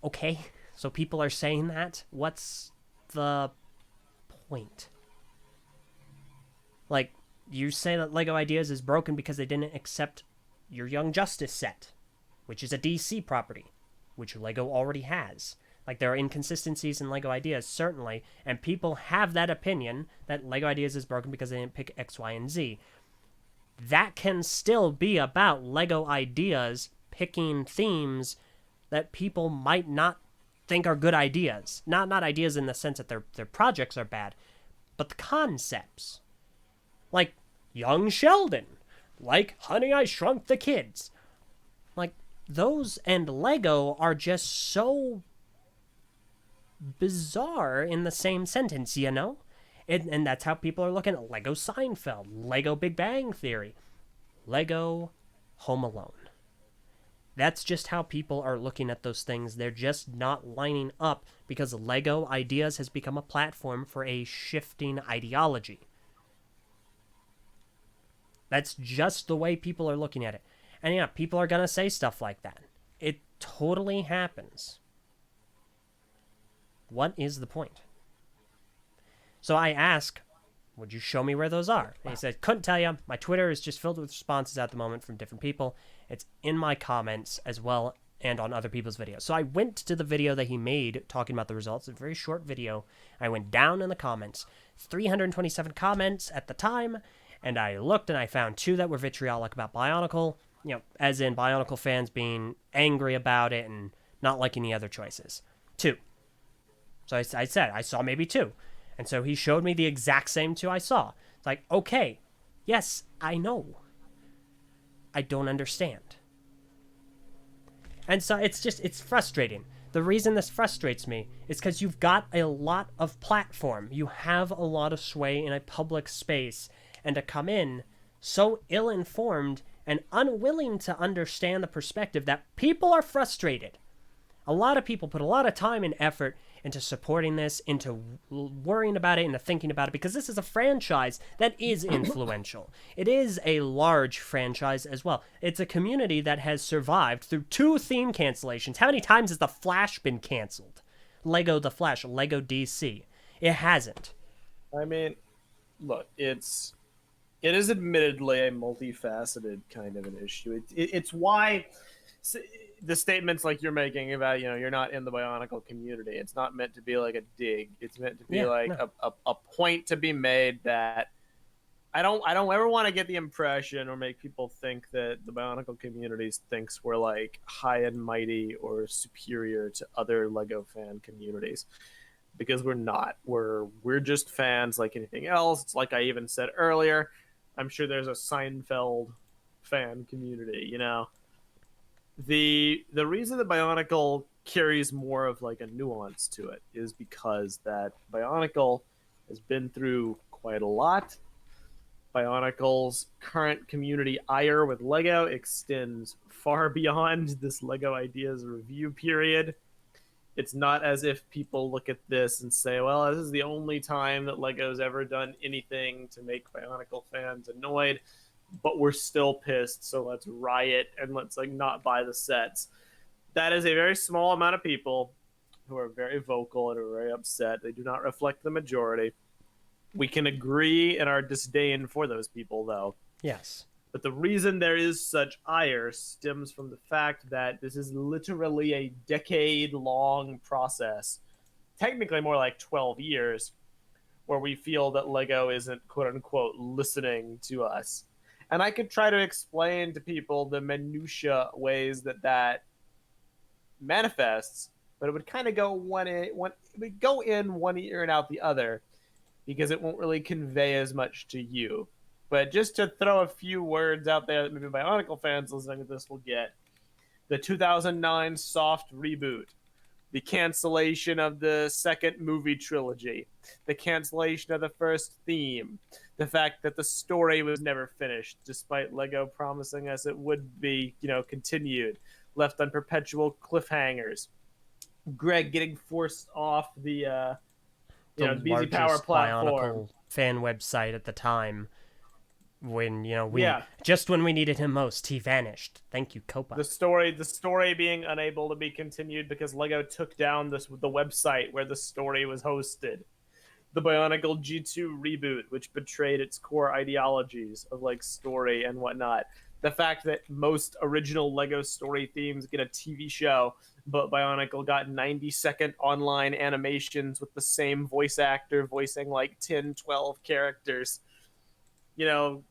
Okay, so people are saying that. What's the point? Like, you say that Lego Ideas is broken because they didn't accept your Young Justice set, which is a DC property, which Lego already has. Like, there are inconsistencies in Lego Ideas, certainly, and people have that opinion that Lego Ideas is broken because they didn't pick X, Y, and Z. That can still be about Lego Ideas picking themes that people might not think are good ideas. Not ideas in the sense that their projects are bad, but the concepts. Like Young Sheldon. Like Honey, I Shrunk the Kids. Like, those and Lego are just so bizarre in the same sentence, you know? And that's how people are looking at Lego Seinfeld, Lego Big Bang Theory, Lego Home Alone. That's just how people are looking at those things. They're just not lining up because Lego Ideas has become a platform for a shifting ideology. That's just the way people are looking at it. And yeah, people are going to say stuff like that. It totally happens. What is the point? So I ask, would you show me where those are? And he said, couldn't tell you. My Twitter is just filled with responses at the moment from different people. It's in my comments as well and on other people's videos. So I went to the video that he made talking about the results. A very short video. I went down in the comments. 327 comments at the time. And I looked and I found 2 that were vitriolic about Bionicle. You know, as in Bionicle fans being angry about it and not liking the other choices. 2. So I said, I saw maybe 2. And so he showed me the exact same 2 I saw. It's like, okay, yes, I know. I don't understand. And so it's frustrating. The reason this frustrates me is because you've got a lot of platform. You have a lot of sway in a public space. And to come in so ill-informed and unwilling to understand the perspective that people are frustrated. A lot of people put a lot of time and effort into supporting this, into worrying about it, into thinking about it, because this is a franchise that is influential. It is a large franchise as well. It's a community that has survived through 2 theme cancellations. How many times has The Flash been canceled? Lego The Flash, Lego DC. It hasn't. I mean, look, it is admittedly a multifaceted kind of an issue. It's why the statements like you're making about, you're not in the Bionicle community. It's not meant to be like a dig. It's meant to be a point to be made that I don't ever want to get the impression or make people think that the Bionicle community thinks we're like high and mighty or superior to other Lego fan communities, because we're not. We're just fans like anything else. It's like I even said earlier, I'm sure there's a Seinfeld fan community, The reason that Bionicle carries more of like a nuance to it is because that Bionicle has been through quite a lot. Bionicle's current community ire with Lego extends far beyond this Lego Ideas review period. It's not as if people look at this and say, well, this is the only time that Lego's ever done anything to make Bionicle fans annoyed, but we're still pissed, so let's riot and let's not buy the sets. That is a very small amount of people who are very vocal and are very upset. They do not reflect the majority. We can agree in our disdain for those people, though. Yes. But the reason there is such ire stems from the fact that this is literally a decade-long process, technically more like 12 years, where we feel that Lego isn't quote-unquote listening to us. And I could try to explain to people the minutia ways that manifests, but it would kind of go it would go in one ear and out the other, because it won't really convey as much to you. But just to throw a few words out there that maybe Bionicle fans listening to this will get: the 2009 soft reboot, the cancellation of the second movie trilogy, the cancellation of the first theme, the fact that the story was never finished, despite Lego promising us it would be, continued, left on perpetual cliffhangers, Greg getting forced off the BZ Power platform, Bionicle fan website at the time. When yeah, just when we needed him most, he vanished. Thank you, Copa. The story being unable to be continued because Lego took down the website where the story was hosted. The Bionicle G2 reboot, which betrayed its core ideologies of like story and whatnot. The fact that most original Lego story themes get a TV show, but Bionicle got 90-second online animations with the same voice actor voicing like 10, 12 characters.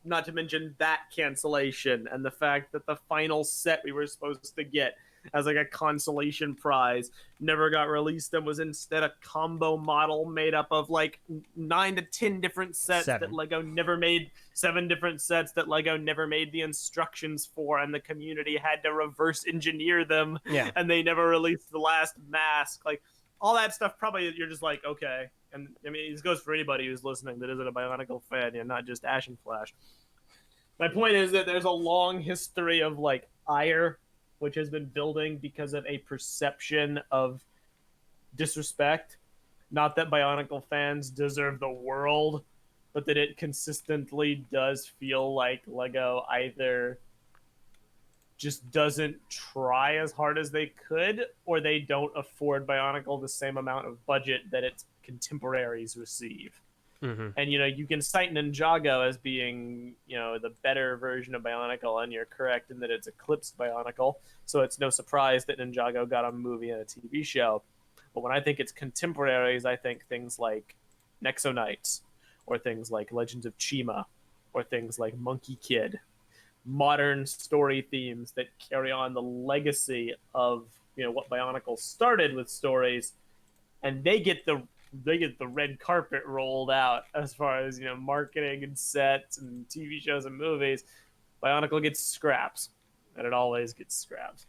Not to mention that cancellation and the fact that the final set we were supposed to get as like a consolation prize never got released and was instead a combo model made up of like 9 to 10 different sets that Lego never made, 7 different sets that Lego never made the instructions for, and the community had to reverse engineer them. Yeah. And they never released the last mask. Like all that stuff, probably you're just like, okay. And I mean, this goes for anybody who's listening that isn't a Bionicle fan, not just Ash and Flash. My point is that there's a long history of like ire, which has been building because of a perception of disrespect. Not that Bionicle fans deserve the world, but that it consistently does feel like Lego either just doesn't try as hard as they could, or they don't afford Bionicle the same amount of budget that its contemporaries receive. Mm-hmm. And you can cite Ninjago as being the better version of Bionicle, and you're correct in that it's eclipsed Bionicle, so it's no surprise that Ninjago got a movie and a TV show. But when I think it's contemporaries, I think things like Nexo Knights, or things like Legends of Chima, or things like Monkey Kid, modern story themes that carry on the legacy of what Bionicle started with stories, and they get the red carpet rolled out as far as marketing and sets and TV shows and movies. Bionicle gets scraps, and it always gets scraps.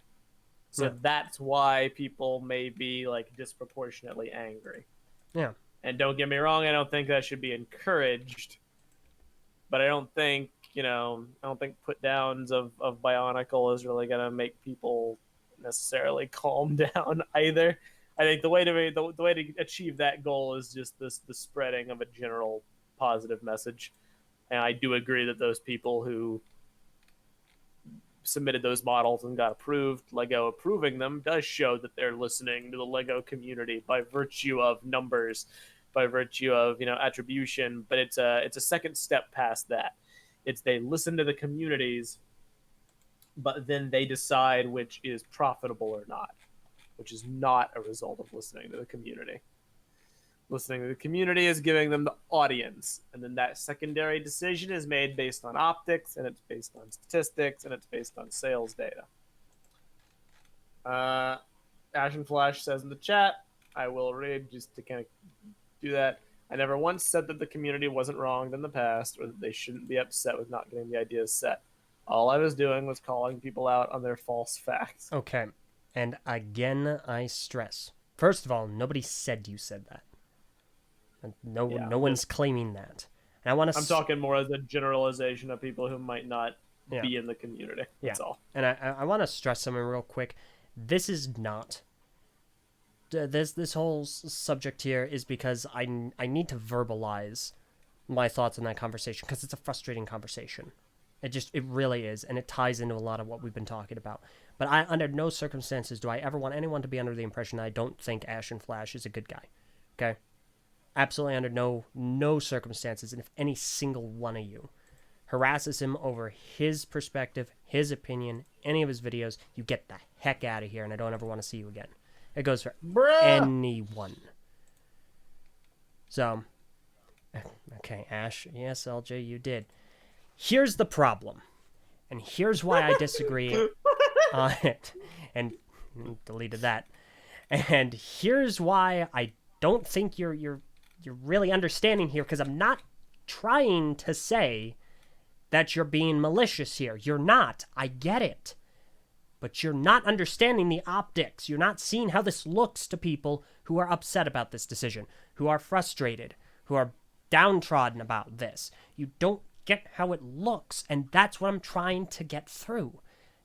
So that's why people may be like disproportionately angry. Yeah. And don't get me wrong, I don't think that should be encouraged, but I don't think put downs of Bionicle is really gonna make people necessarily calm down either. I think the way to achieve that goal is just the spreading of a general positive message. And I do agree that those people who submitted those models and got approved, Lego approving them, does show that they're listening to the Lego community by virtue of numbers, by virtue of attribution. But it's a second step past that. It's they listen to the communities, but then they decide which is profitable or not, which is not a result of listening to the community. Listening to the community is giving them the audience, and then that secondary decision is made based on optics, and it's based on statistics, and it's based on sales data. Ash and Flash says in the chat, I will read just to kind of do that. I never once said that the community wasn't wronged in the past, or that they shouldn't be upset with not getting the ideas set. All I was doing was calling people out on their false facts. Okay. And again, I stress. First of all, nobody said you said that. No one's claiming that. And I'm talking more as a generalization of people who might not be in the community. That's all. And I want to stress something real quick. This is not... This whole subject here is because I need to verbalize my thoughts on that conversation, because it's a frustrating conversation. It really is, and it ties into a lot of what we've been talking about. But under no circumstances do I ever want anyone to be under the impression that I don't think Ash and Flash is a good guy. Okay? Absolutely under no circumstances. And if any single one of you harasses him over his perspective, his opinion, any of his videos, you get the heck out of here, and I don't ever want to see you again. It goes for anyone. So, okay, Ash, yes, LJ, you did. Here's the problem, and here's why I disagree on it, and deleted that. And here's why I don't think you're really understanding here, because I'm not trying to say that you're being malicious here. You're not. I get it. But you're not understanding the optics. You're not seeing how this looks to people who are upset about this decision, who are frustrated, who are downtrodden about this. You don't get how it looks, and that's what I'm trying to get through.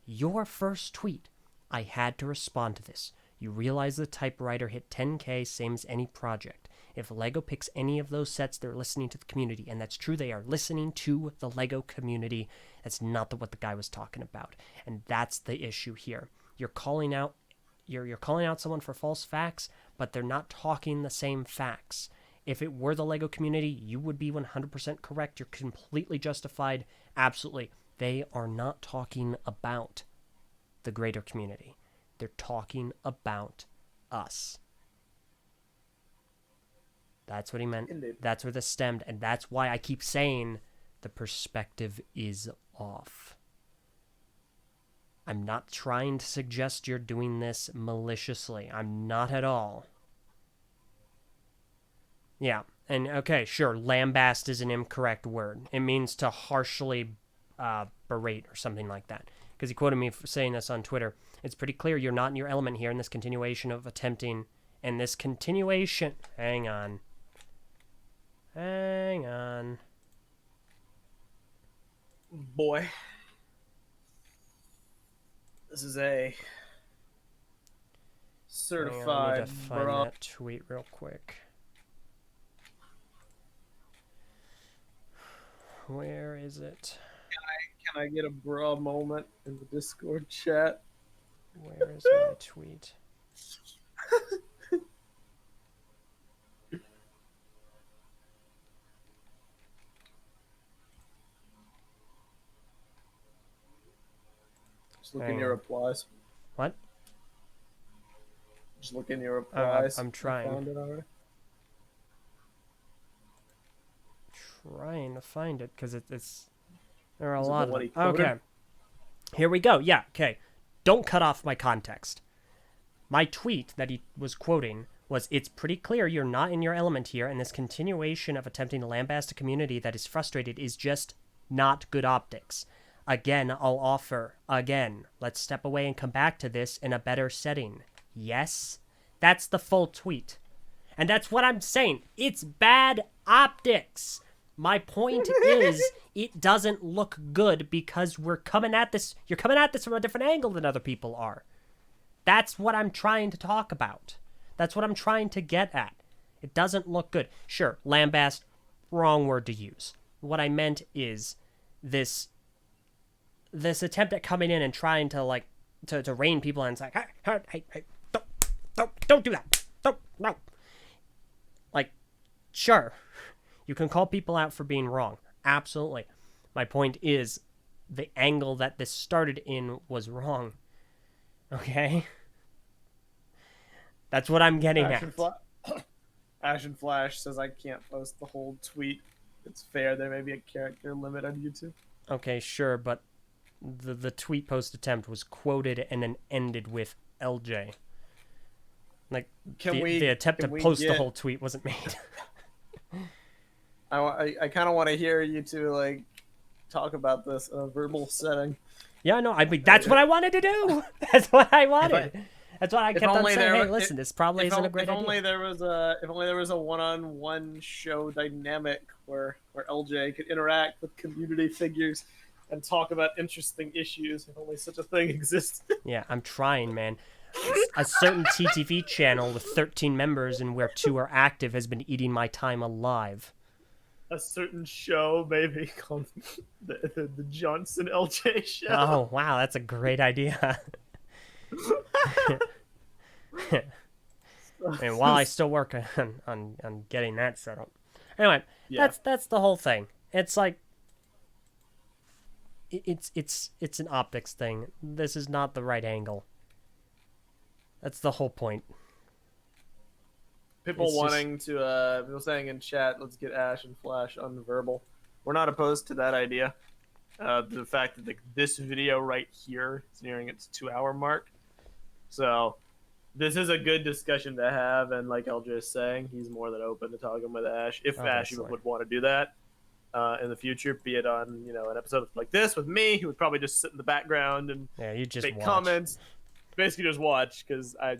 Your first tweet, I had to respond to this. You realize the typewriter hit 10K, same as any project. If LEGO picks any of those sets, they're listening to the community. And that's true, they are listening to the LEGO community. That's not what the guy was talking about. And that's the issue here. You're calling out someone for false facts, but they're not talking the same facts. If it were the LEGO community, you would be 100% correct. You're completely justified. Absolutely. They are not talking about the greater community. They're talking about us. That's what he meant. Indeed. That's where this stemmed, and that's why I keep saying the perspective is off. I'm not trying to suggest you're doing this maliciously. I'm not at all. Yeah, and okay, sure, lambast is an incorrect word. It means to harshly berate or something like that. Because he quoted me for saying this on Twitter. It's pretty clear you're not in your element here in this continuation of attempting, and this continuation... Hang on. Boy. This is a certified I need to find that tweet real quick. Where is it? Can I get a bra moment in the Discord chat? Where is my tweet? Just look in your replies. What? Just look in your replies. I'm trying. Found it already? Trying to find it because it's there are a Is it lot the of one them. he quoted? Okay, here we go. Yeah, okay. Don't cut off my context. My tweet that he was quoting was, "It's pretty clear you're not in your element here, and this continuation of attempting to lambast a community that is frustrated is just not good optics. Again, I'll offer, let's step away and come back to this in a better setting." Yes? That's the full tweet. And that's what I'm saying. It's bad optics. My point is, it doesn't look good because you're coming at this from a different angle than other people are. That's what I'm trying to talk about. That's what I'm trying to get at. It doesn't look good. Sure, lambast, wrong word to use. What I meant is this attempt at coming in and trying to to rein people in. It's like, hey, don't do that. No. Like, sure, you can call people out for being wrong. Absolutely. My point is, the angle that this started in was wrong. Okay? That's what I'm getting at. Ashen Flash says I can't post the whole tweet. It's fair. There may be a character limit on YouTube. Okay, sure, but the tweet post attempt was quoted and then ended with LJ. Like, the attempt to post the whole tweet wasn't made. I kind of want to hear you two talk about this in a verbal setting. Yeah, no, I mean, that's what I wanted to do. That's what I wanted. That's why I kept on saying, "Hey, listen, this probably isn't a great idea." If only there was a one-on-one show dynamic where LJ could interact with community figures and talk about interesting issues. If only such a thing existed. Yeah, I'm trying, man. A certain TTV channel with 13 members and where 2 are active has been eating my time alive. A certain show, maybe called the Johnson LJ show. Oh wow, that's a great idea. And while I still work on getting that set up. Anyway, yeah. That's the whole thing. It's like, it's an optics thing. This is not the right angle. That's the whole point. People people saying in chat, let's get Ash and Flash on verbal. We're not opposed to that idea. The fact that this video right here is nearing its 2-hour mark. So this is a good discussion to have, and like Eljay is saying, he's more than open to talking with Ash if Ash would want to do that in the future, be it on an episode like this with me, who would probably just sit in the background and you just make watch. comments, basically just watch, because I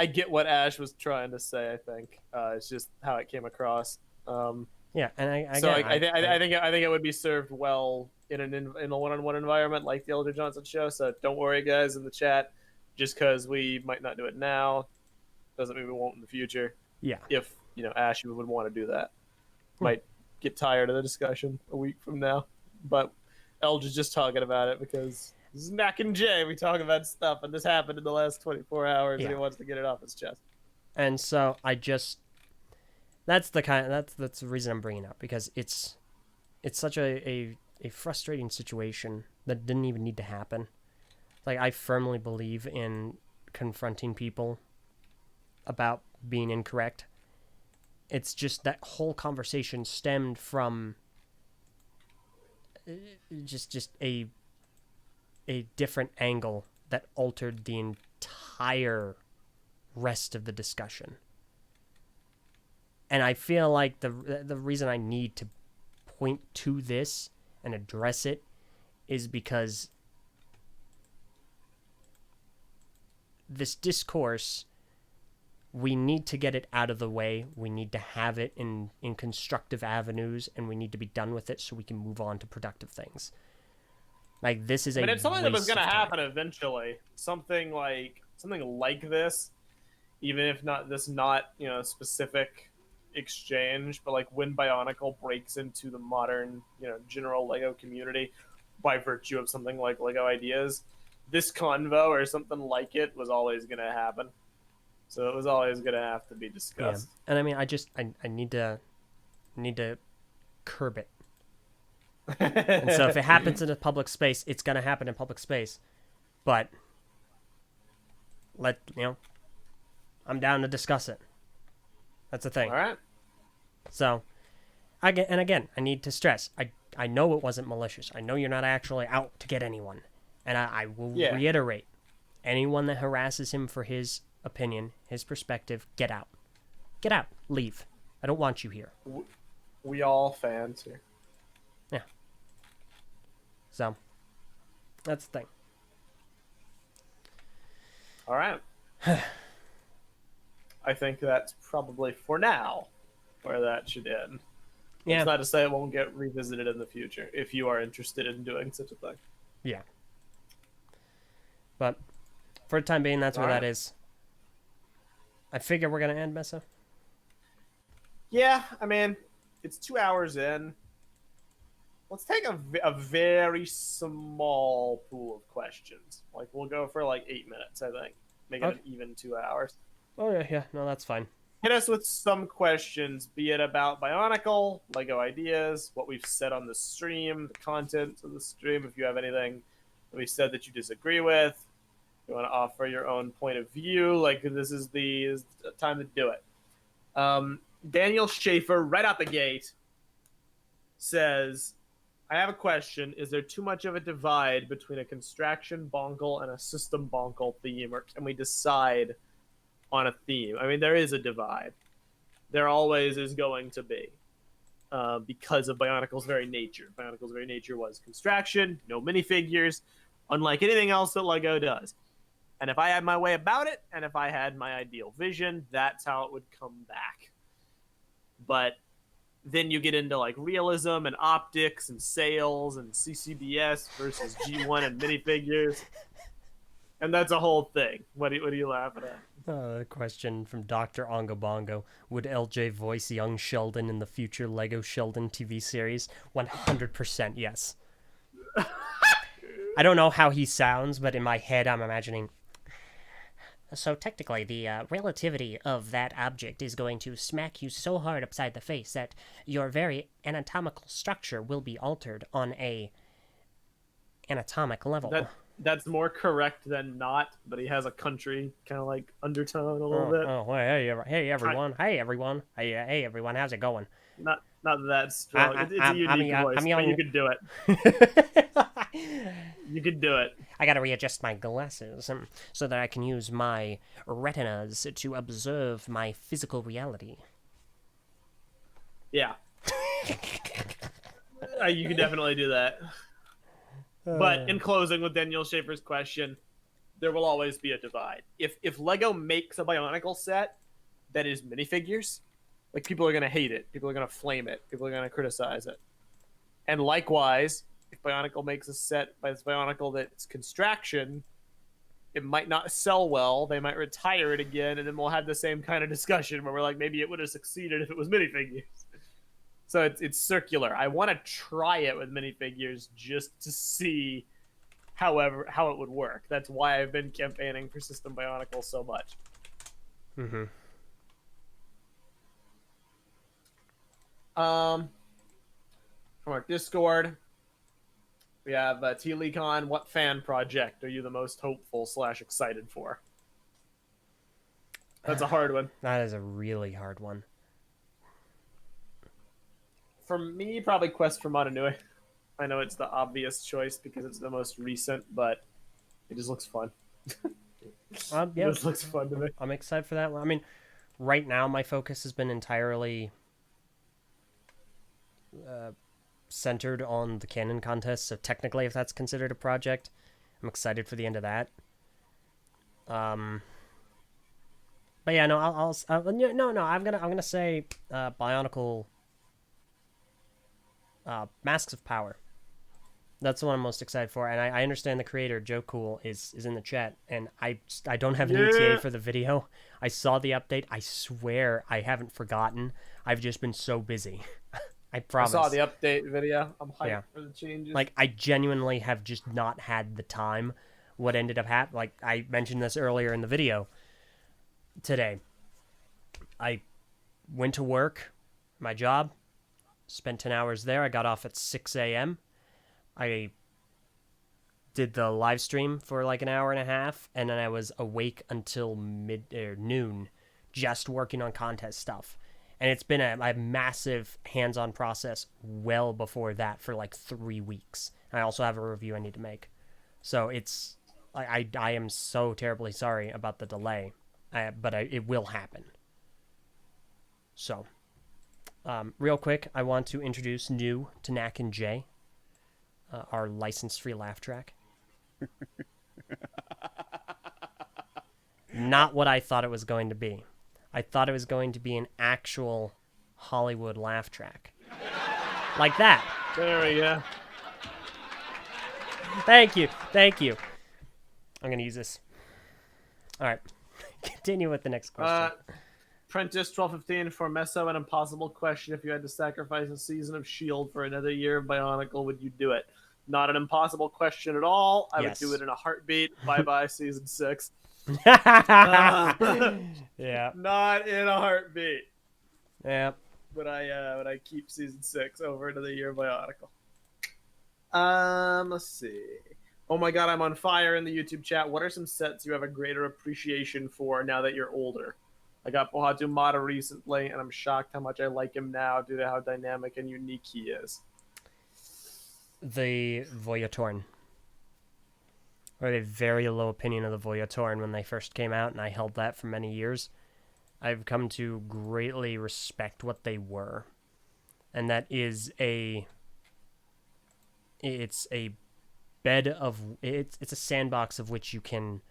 get what Ash was trying to say. I think it's just how it came across. Yeah, and I think it would be served well in a one-on-one environment like the Eljay Johnson show. So don't worry, guys, in the chat. Just because we might not do it now, doesn't mean we won't in the future. Yeah. If Ash would want to do that, might get tired of the discussion a week from now. But Eljay's just talking about it because this is Mac and Jay. We talk about stuff, and this happened in the last 24 hours, and he wants to get it off his chest. And so that's the reason I'm bringing it up, because it's such a frustrating situation that didn't even need to happen. Like, I firmly believe in confronting people about being incorrect. It's just that whole conversation stemmed from just a different angle that altered the entire rest of the discussion. And I feel like the reason I need to point to this and address it is because this discourse, we need to get it out of the way. We need to have it in constructive avenues, and we need to be done with it so we can move on to productive things. Like, this is it's something that was going to happen eventually. Something like this, even if not specific exchange, but like when Bionicle breaks into the modern general Lego community by virtue of something like Lego Ideas, this convo or something like it was always going to happen. So it was always going to have to be discussed. Yeah. And I mean, I need to curb it. And so if it happens in a public space, it's going to happen in public space. But I'm down to discuss it. That's the thing. All right. So, again, I need to stress, I know it wasn't malicious. I know you're not actually out to get anyone. And I will reiterate, anyone that harasses him for his opinion, his perspective, get out. Get out. Leave. I don't want you here. We all fans here. Yeah. So, that's the thing. All right. I think that's probably, for now, where that should end. Yeah. It's not to say it won't get revisited in the future, if you are interested in doing such a thing. Yeah. But for the time being, that's where that is. I figure we're going to end, Meso. Yeah, I mean, it's 2 hours in. Let's take a very small pool of questions. Like, we'll go for like 8 minutes, I think. Make it an even 2 hours. Oh, yeah. No, that's fine. Hit us with some questions, be it about Bionicle, Lego Ideas, what we've said on the stream, the content of the stream, if you have anything that we said that you disagree with, you want to offer your own point of view, like this is the time to do it. Daniel Schaefer, right out the gate, says, I have a question. Is there too much of a divide between a construction bonkle and a system bonkle theme, or can we decide on a theme? I mean, there is a divide. There always is going to be. Because of Bionicle's very nature. Bionicle's very nature was construction, no minifigures, unlike anything else that Lego does. And if I had my way about it, and if I had my ideal vision, that's how it would come back. But then you get into like realism and optics and sales and CCBS versus G1 and minifigures. And that's a whole thing. What are you laughing at? A question from Dr. Ongo Bongo. Would Eljay voice young Sheldon in the future Lego Sheldon TV series? 100% yes. I don't know how he sounds, but in my head I'm imagining, So technically, the relativity of that object is going to smack you so hard upside the face that your very anatomical structure will be altered on a anatomic level. That's more correct than not, but he has a country kind of like undertone a little bit. Oh, hey everyone, hey everyone, how's it going? Not that strong. It's a unique voice, I'm young. but you could do it. You could do it. I gotta readjust my glasses so that I can use my retinas to observe my physical reality. Yeah. You could definitely do that. But in closing with Daniel Schaefer's question, there will always be a divide. If Lego makes a Bionicle set that is minifigures, like, people are going to hate it. People are going to flame it. People are going to criticize it. And likewise, if Bionicle makes a set by this Bionicle that's Construction, it might not sell well. They might retire it again, and then we'll have the same kind of discussion where we're like, maybe it would have succeeded if it was minifigures. So it's circular. I want to try it with minifigures just to see how it would work. That's why I've been campaigning for System Bionicle so much. Mm-hmm. From our Discord, we have T-Lecon. What fan project are you the most hopeful / excited for? That's a hard one. That is a really hard one. For me, probably Quest for Motunui. I know it's the obvious choice because it's the most recent, but it just looks fun. Yeah, it just looks fun to me. I'm excited for that one. I mean, right now my focus has been entirely centered on the canon contest, so technically, if that's considered a project, I'm excited for the end of that. But yeah, no, I'm gonna say Bionicle. Masks of Power. That's the one I'm most excited for, and I understand the creator Joe Cool is in the chat, and I don't have an ETA for the video. I saw the update. I swear I haven't forgotten. I've just been so busy. I promise. I saw the update video. I'm hyped for the changes. Like, I genuinely have just not had the time. What ended up happening, like, I mentioned this earlier in the video today. I went to work, my job, spent 10 hours there. I got off at 6 a.m. I did the live stream for like an hour and a half, and then I was awake until noon just working on contest stuff. And it's been a massive hands-on process well before that for like 3 weeks. I also have a review I need to make. So it's... I am so terribly sorry about the delay, but it will happen. So, real quick, I want to introduce new to Knack and Jay, our license-free laugh track. Not what I thought it was going to be. I thought it was going to be an actual Hollywood laugh track. Like that. There we go. Thank you. I'm going to use this. All right. Continue with the next question. Prentice 1215 for Meso, an impossible question. If you had to sacrifice a season of S.H.I.E.L.D. for another year of Bionicle, would you do it? Not an impossible question at all. I would do it in a heartbeat. Bye-bye, season 6. Yeah. Not in a heartbeat. Yeah. Would I keep season 6 over another year of Bionicle? Let's see. Oh my god, I'm on fire in the YouTube chat. What are some sets you have a greater appreciation for now that you're older? I got Pohatu Mata recently, and I'm shocked how much I like him now due to how dynamic and unique he is. The Voyatorn. I had a very low opinion of the Voyatorn when they first came out, and I held that for many years. I've come to greatly respect what they were. And that is it's a bed of... It's a sandbox of which you can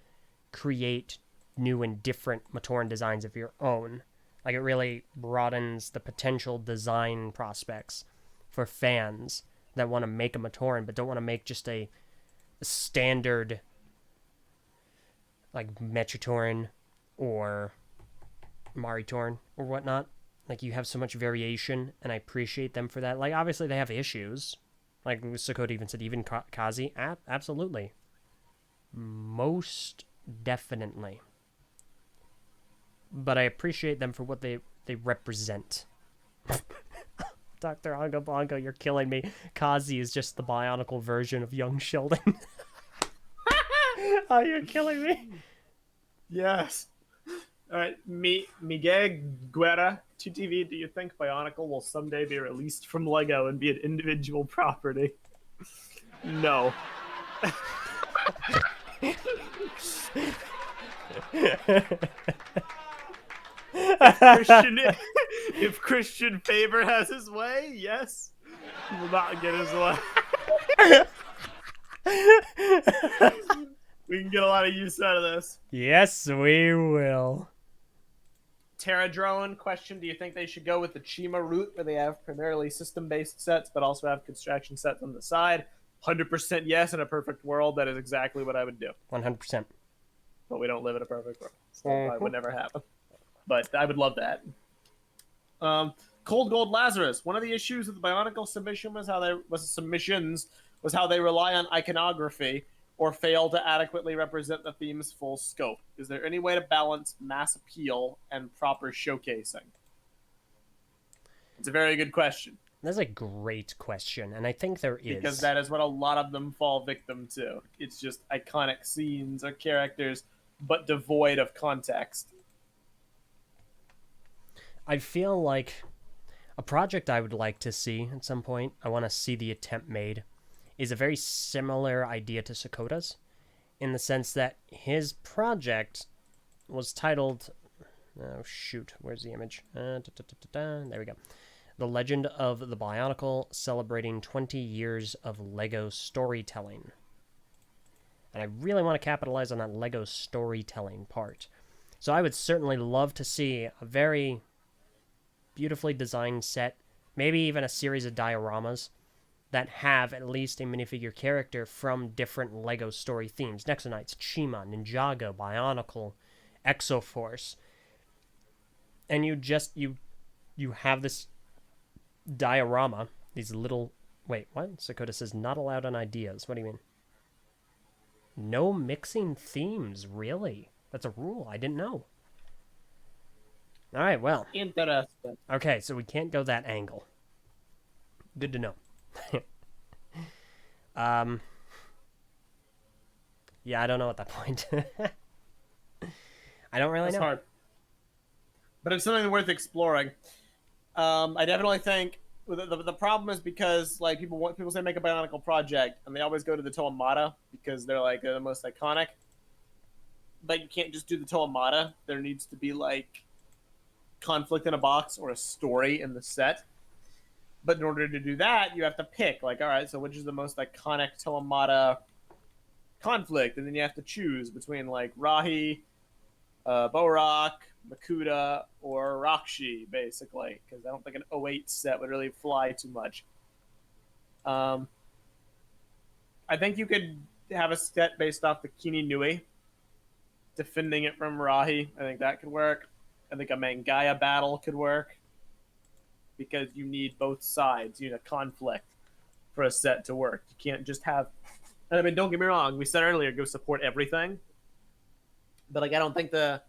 create new and different Matoran designs of your own. Like, it really broadens the potential design prospects for fans that want to make a Matoran, but don't want to make just a standard, like, Metrotoran or Maritoran or whatnot. Like, you have so much variation, and I appreciate them for that. Like, obviously they have issues. Like Sakoda even said, even Kazi, absolutely. Most definitely. but I appreciate them for what they represent. Dr. Ongo Bongo, you're killing me. Kazi is just the Bionicle version of young Sheldon. Oh, you're killing me. Yes. All right, Miguel Guerra, 2TV, do you think Bionicle will someday be released from LEGO and be an individual property? No. If Christian Faber has his way, yes, he will not get his way. We can get a lot of use out of this. Yes, we will. Terra Drone question: do you think they should go with the Chima route, where they have primarily system-based sets, but also have construction sets on the side? 100% yes. In a perfect world, that is exactly what I would do. 100%. But we don't live in a perfect world, so that would never happen. But I would love that. Cold Gold Lazarus. One of the issues with the Bionicle submission was how they rely on iconography or fail to adequately represent the theme's full scope. Is there any way to balance mass appeal and proper showcasing? It's a very good question. That's a great question, and I think there is. Because that is what a lot of them fall victim to. It's just iconic scenes or characters, but devoid of context. I feel like a project I would like to see at some point, I want to see the attempt made, is a very similar idea to Sakoda's, in the sense that his project was titled, oh shoot, where's the image? There we go. The Legend of the Bionicle, celebrating 20 years of LEGO storytelling. And I really want to capitalize on that LEGO storytelling part. So I would certainly love to see a very beautifully designed set, maybe even a series of dioramas that have at least a minifigure character from different LEGO story themes. Nexonites, Chima, Ninjago, Bionicle, Exoforce. And you have this diorama, these little... Wait, what? Sakoda says not allowed on ideas. What do you mean? No mixing themes, really? That's a rule. I didn't know. All right, well. Interesting. Okay, so we can't go that angle. Good to know. Yeah, I don't know at that point. I don't really That's know. hard. But it's something worth exploring. I definitely think the problem is because like people say make a Bionicle project and they always go to the Toamata because they're like the most iconic. But you can't just do the Toamata. There needs to be like conflict in a box or a story in the set. But in order to do that, you have to pick like, all right, so which is the most iconic Toamata conflict, and then you have to choose between like Rahi, Borak, Makuta, or Rakshi, basically, because I don't think an 08 set would really fly too much. I think you could have a set based off the Kini Nui, defending it from Rahi. I think that could work. I think a Mangaya battle could work, because you need both sides. You need a conflict for a set to work. You can't just have... I mean, don't get me wrong. We said earlier, go support everything. But like, I don't think the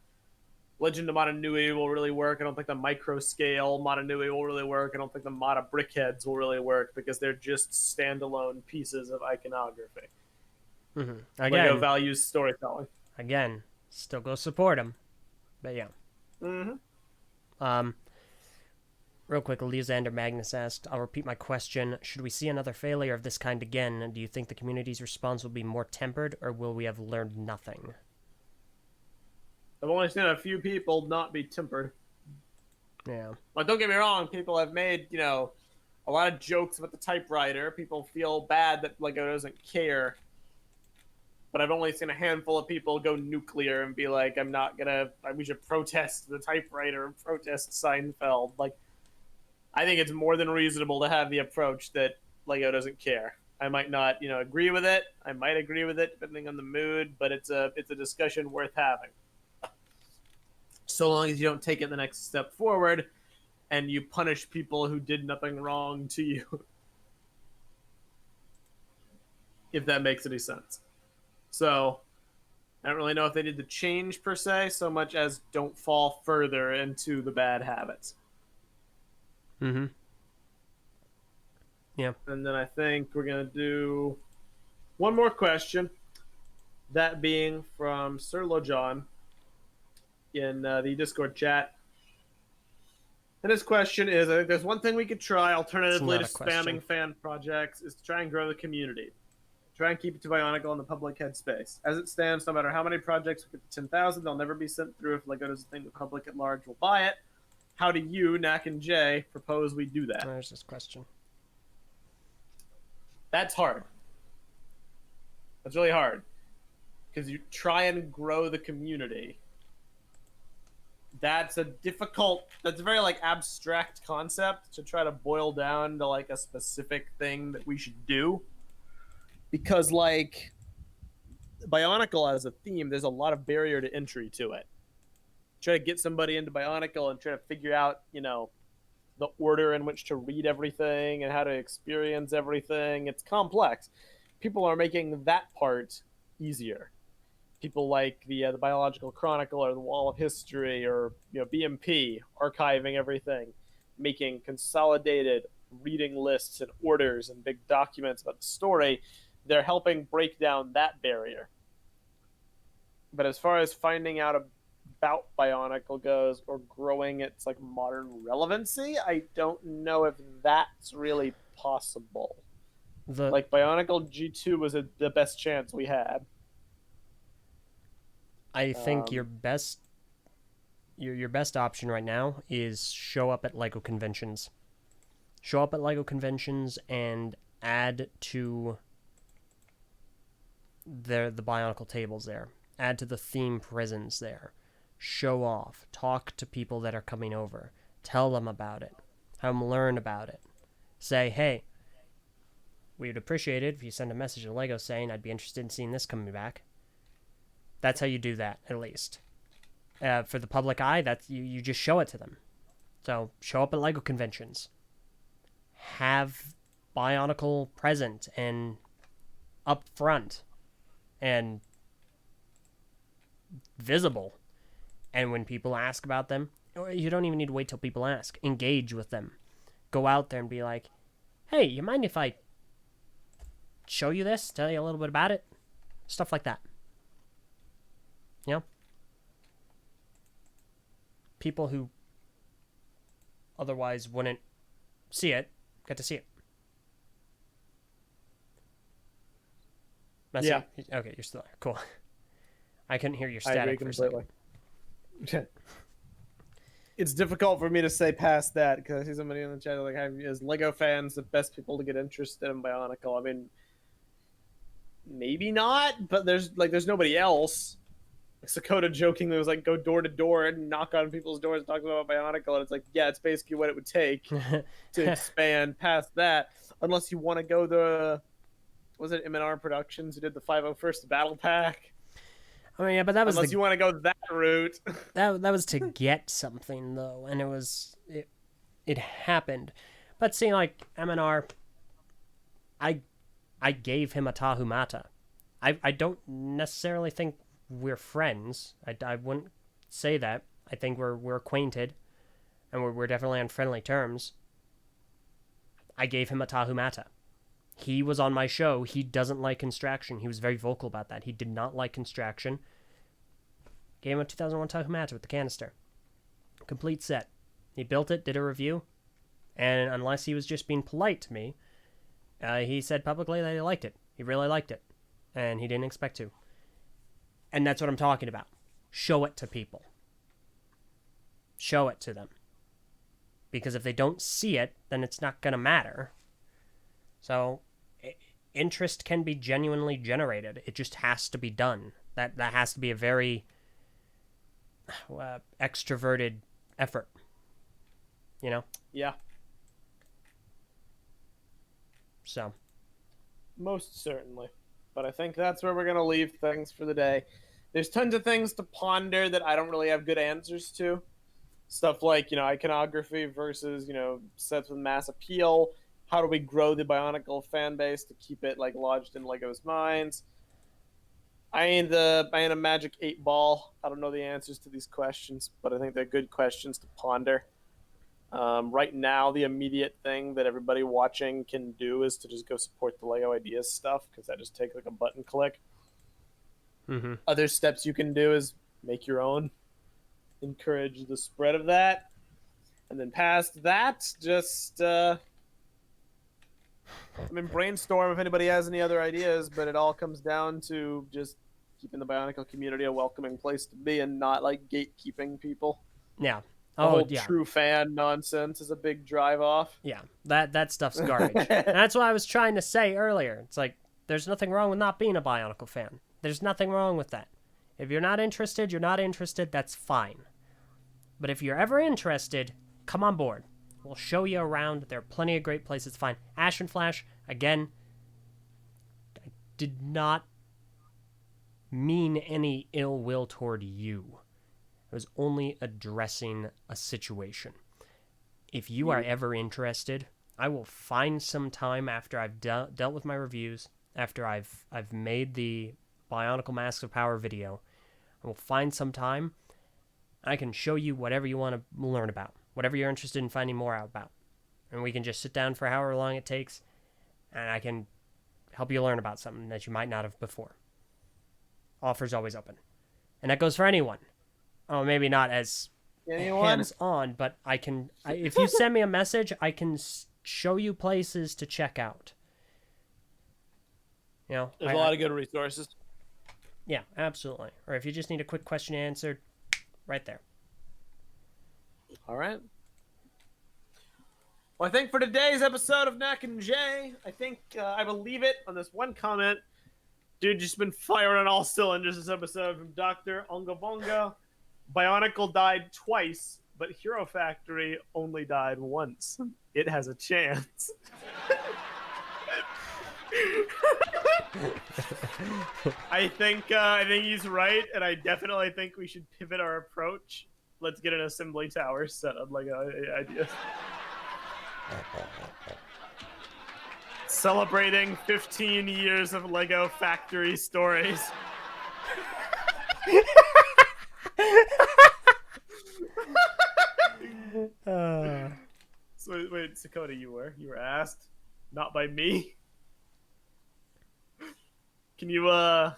Legend of Matanui will really work. I don't think the micro-scale Matanui will really work. I don't think the Mata Brickheads will really work because they're just standalone pieces of iconography. Mm-hmm. LEGO values storytelling. Again, still go support them. But yeah. Mm-hmm. Real quick, Alexander Magnus asked, I'll repeat my question. Should we see another failure of this kind again? Do you think the community's response will be more tempered, or will we have learned nothing? I've only seen a few people not be tempered. Yeah. Well, don't get me wrong. People have made, a lot of jokes about the typewriter. People feel bad that LEGO doesn't care. But I've only seen a handful of people go nuclear and be like, we should protest the typewriter and protest Seinfeld. Like, I think it's more than reasonable to have the approach that LEGO doesn't care. I might not, agree with it. I might agree with it depending on the mood, but it's a discussion worth having. So long as you don't take it the next step forward and you punish people who did nothing wrong to you. If that makes any sense. So, I don't really know if they did the change per se, so much as don't fall further into the bad habits. Mm-hmm. Yeah. And then I think we're going to do one more question. That being from Sir Lojon in the Discord chat. And his question is, I think there's one thing we could try, alternatively to spamming fan projects, is to try and grow the community. Try and keep it to Bionicle in the public headspace. As it stands, no matter how many projects we get to 10,000, they'll never be sent through if LEGO doesn't think the public at large will buy it. How do you, Knack and Jay, propose we do that? There's this question. That's hard. That's really hard. Because you try and grow the community. That's a very like abstract concept to try to boil down to like a specific thing that we should do. Because like Bionicle as a theme, there's a lot of barrier to entry to it. Try to get somebody into Bionicle and try to figure out, the order in which to read everything and how to experience everything. It's complex. People are making that part easier. People like the Biological Chronicle or the Wall of History or BMP archiving everything, making consolidated reading lists and orders and big documents about the story. They're helping break down that barrier. But as far as finding out about Bionicle goes or growing its like modern relevancy, I don't know if that's really possible. Like Bionicle G2 was the best chance we had. I think your best option right now is show up at LEGO conventions. Show up at LEGO conventions and add to the Bionicle tables there. Add to the theme prisons there. Show off. Talk to people that are coming over. Tell them about it. Have them learn about it. Say, hey, we would appreciate it if you send a message to LEGO saying I'd be interested in seeing this coming back. That's how you do that, at least. For the public eye, that's you just show it to them. So show up at LEGO conventions. Have Bionicle present and up front and visible. And when people ask about them, you don't even need to wait till people ask. Engage with them. Go out there and be like, hey, you mind if I show you this? Tell you a little bit about it? Stuff like that. People who otherwise wouldn't see it get to see it. Messy? Yeah. Okay, you're still there. Cool. I couldn't hear your I static agree for a completely. second. It's difficult for me to say past that because I see somebody in the chat like, "Is LEGO fans the best people to get interested in Bionicle?" I mean, maybe not, but there's nobody else. Sakoda jokingly was like, go door to door and knock on people's doors and talk about Bionicle, and it's like, yeah, it's basically what it would take to expand past that, unless you want to go was it M&R Productions who did the 501st Battle Pack? I mean, yeah, but that was unless you want to go that route. that was to get something though, and it happened. But see, like M&R, I gave him a Tahumata. I don't necessarily think we're friends. I wouldn't say that. I think we're acquainted, and we're definitely on friendly terms. I gave him a Tahumata. He was on my show. He doesn't like Construction. He was very vocal about that. He did not like Construction. Gave him a 2001 Tahumata with the canister. Complete set. He built it, did a review, and unless he was just being polite to me, he said publicly that he liked it. He really liked it, and he didn't expect to. And that's what I'm talking about. Show it to people. Show it to them. Because if they don't see it, then it's not going to matter. So, interest can be genuinely generated. It just has to be done. That has to be a very extroverted effort. Yeah. So. Most certainly. But I think that's where we're going to leave things for the day. There's tons of things to ponder that I don't really have good answers to. Stuff like, iconography versus, sets with mass appeal. How do we grow the Bionicle fan base to keep it, lodged in LEGO's minds? I ain't a magic 8-ball. I don't know the answers to these questions, but I think they're good questions to ponder. Right now, the immediate thing that everybody watching can do is to just go support the Lego Ideas stuff, because that just takes like a button click. Mm-hmm. Other steps you can do is make your own, encourage the spread of that, and then past that, just brainstorm if anybody has any other ideas. But it all comes down to just keeping the Bionicle community a welcoming place to be, and not like gatekeeping people. Yeah. The whole true fan nonsense is a big drive off. Yeah, that stuff's garbage. And that's what I was trying to say earlier. It's like, there's nothing wrong with not being a Bionicle fan. There's nothing wrong with that. If you're not interested, you're not interested, that's fine. But if you're ever interested, come on board. We'll show you around. There are plenty of great places to find. Ash and Flash, again, I did not mean any ill will toward you. I was only addressing a situation. If you are ever interested, I will find some time after I've dealt with my reviews, after I've made the Bionicle Masks of Power video. I will find some time. I can show you whatever you want to learn about, whatever you're interested in finding more out about. And we can just sit down for however long it takes, and I can help you learn about something that you might not have before. Offer's always open. And that goes for anyone. Oh, maybe not as hands-on, but if you send me a message, I can show you places to check out. You know, there's a lot of good resources. Yeah, absolutely. Or if you just need a quick question answered, right there. All right. Well, I think for today's episode of Knack and Jay, I will leave it on this one comment. Dude, just been firing on all cylinders this episode from Dr. Onga Bonga. Bionicle died twice, but Hero Factory only died once. It has a chance. I think he's right, and I definitely think we should pivot our approach. Let's get an assembly tower set up like ideas. Celebrating 15 years of Lego Factory stories. So wait, Sakoda, you were asked, not by me. Can you let's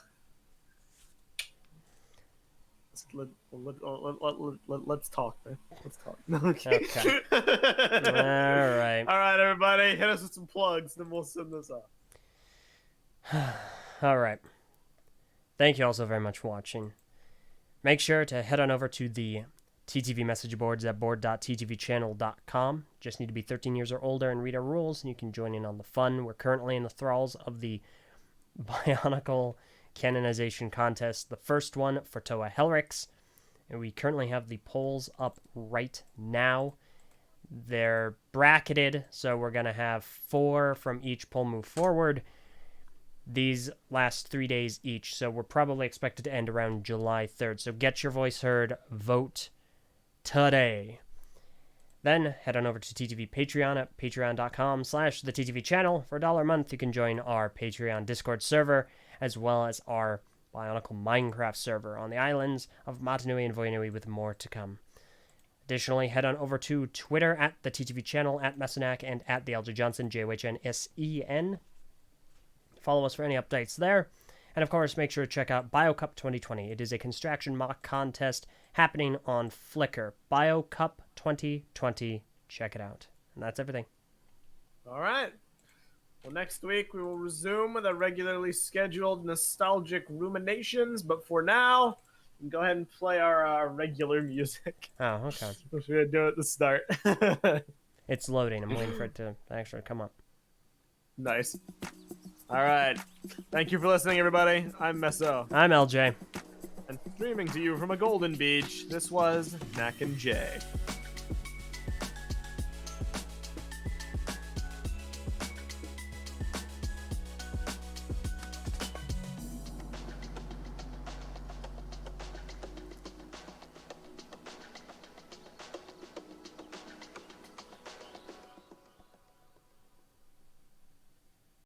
talk, man. Let's talk. Okay. All right, everybody, hit us with some plugs, then we'll send this up. All right. Thank you all so very much for watching. Make sure to head on over to the TTV message boards at board.ttvchannel.com. Just need to be 13 years or older and read our rules, and you can join in on the fun. We're currently in the thralls of the Bionicle canonization contest, the first one for Toa Helrix, and we currently have the polls up right now. They're bracketed, so we're going to have 4 from each poll move forward. These last 3 days each, so we're probably expected to end around July 3rd. So get your voice heard, vote today. Then head on over to TTV Patreon at patreon.com/the TTV channel. For $1 a month, you can join our Patreon Discord server, as well as our Bionicle Minecraft server on the islands of Matanui and Voinui, with more to come. Additionally, head on over to Twitter at the TTV channel, at Messanak, and at the Eljay Johnson, JOHNSEN. Follow us for any updates there. And of course, make sure to check out BioCup 2020. It is a construction mock contest happening on Flickr. BioCup 2020. Check it out. And that's everything. All right. Well, next week we will resume with our regularly scheduled nostalgic ruminations. But for now, we can go ahead and play our regular music. Oh, okay. Which we're going to do at the start. It's loading. I'm waiting for it to actually come up. Nice. All right. Thank you for listening, everybody. I'm Meso. I'm Eljay. And streaming to you from a golden beach, this was Knack and Jay.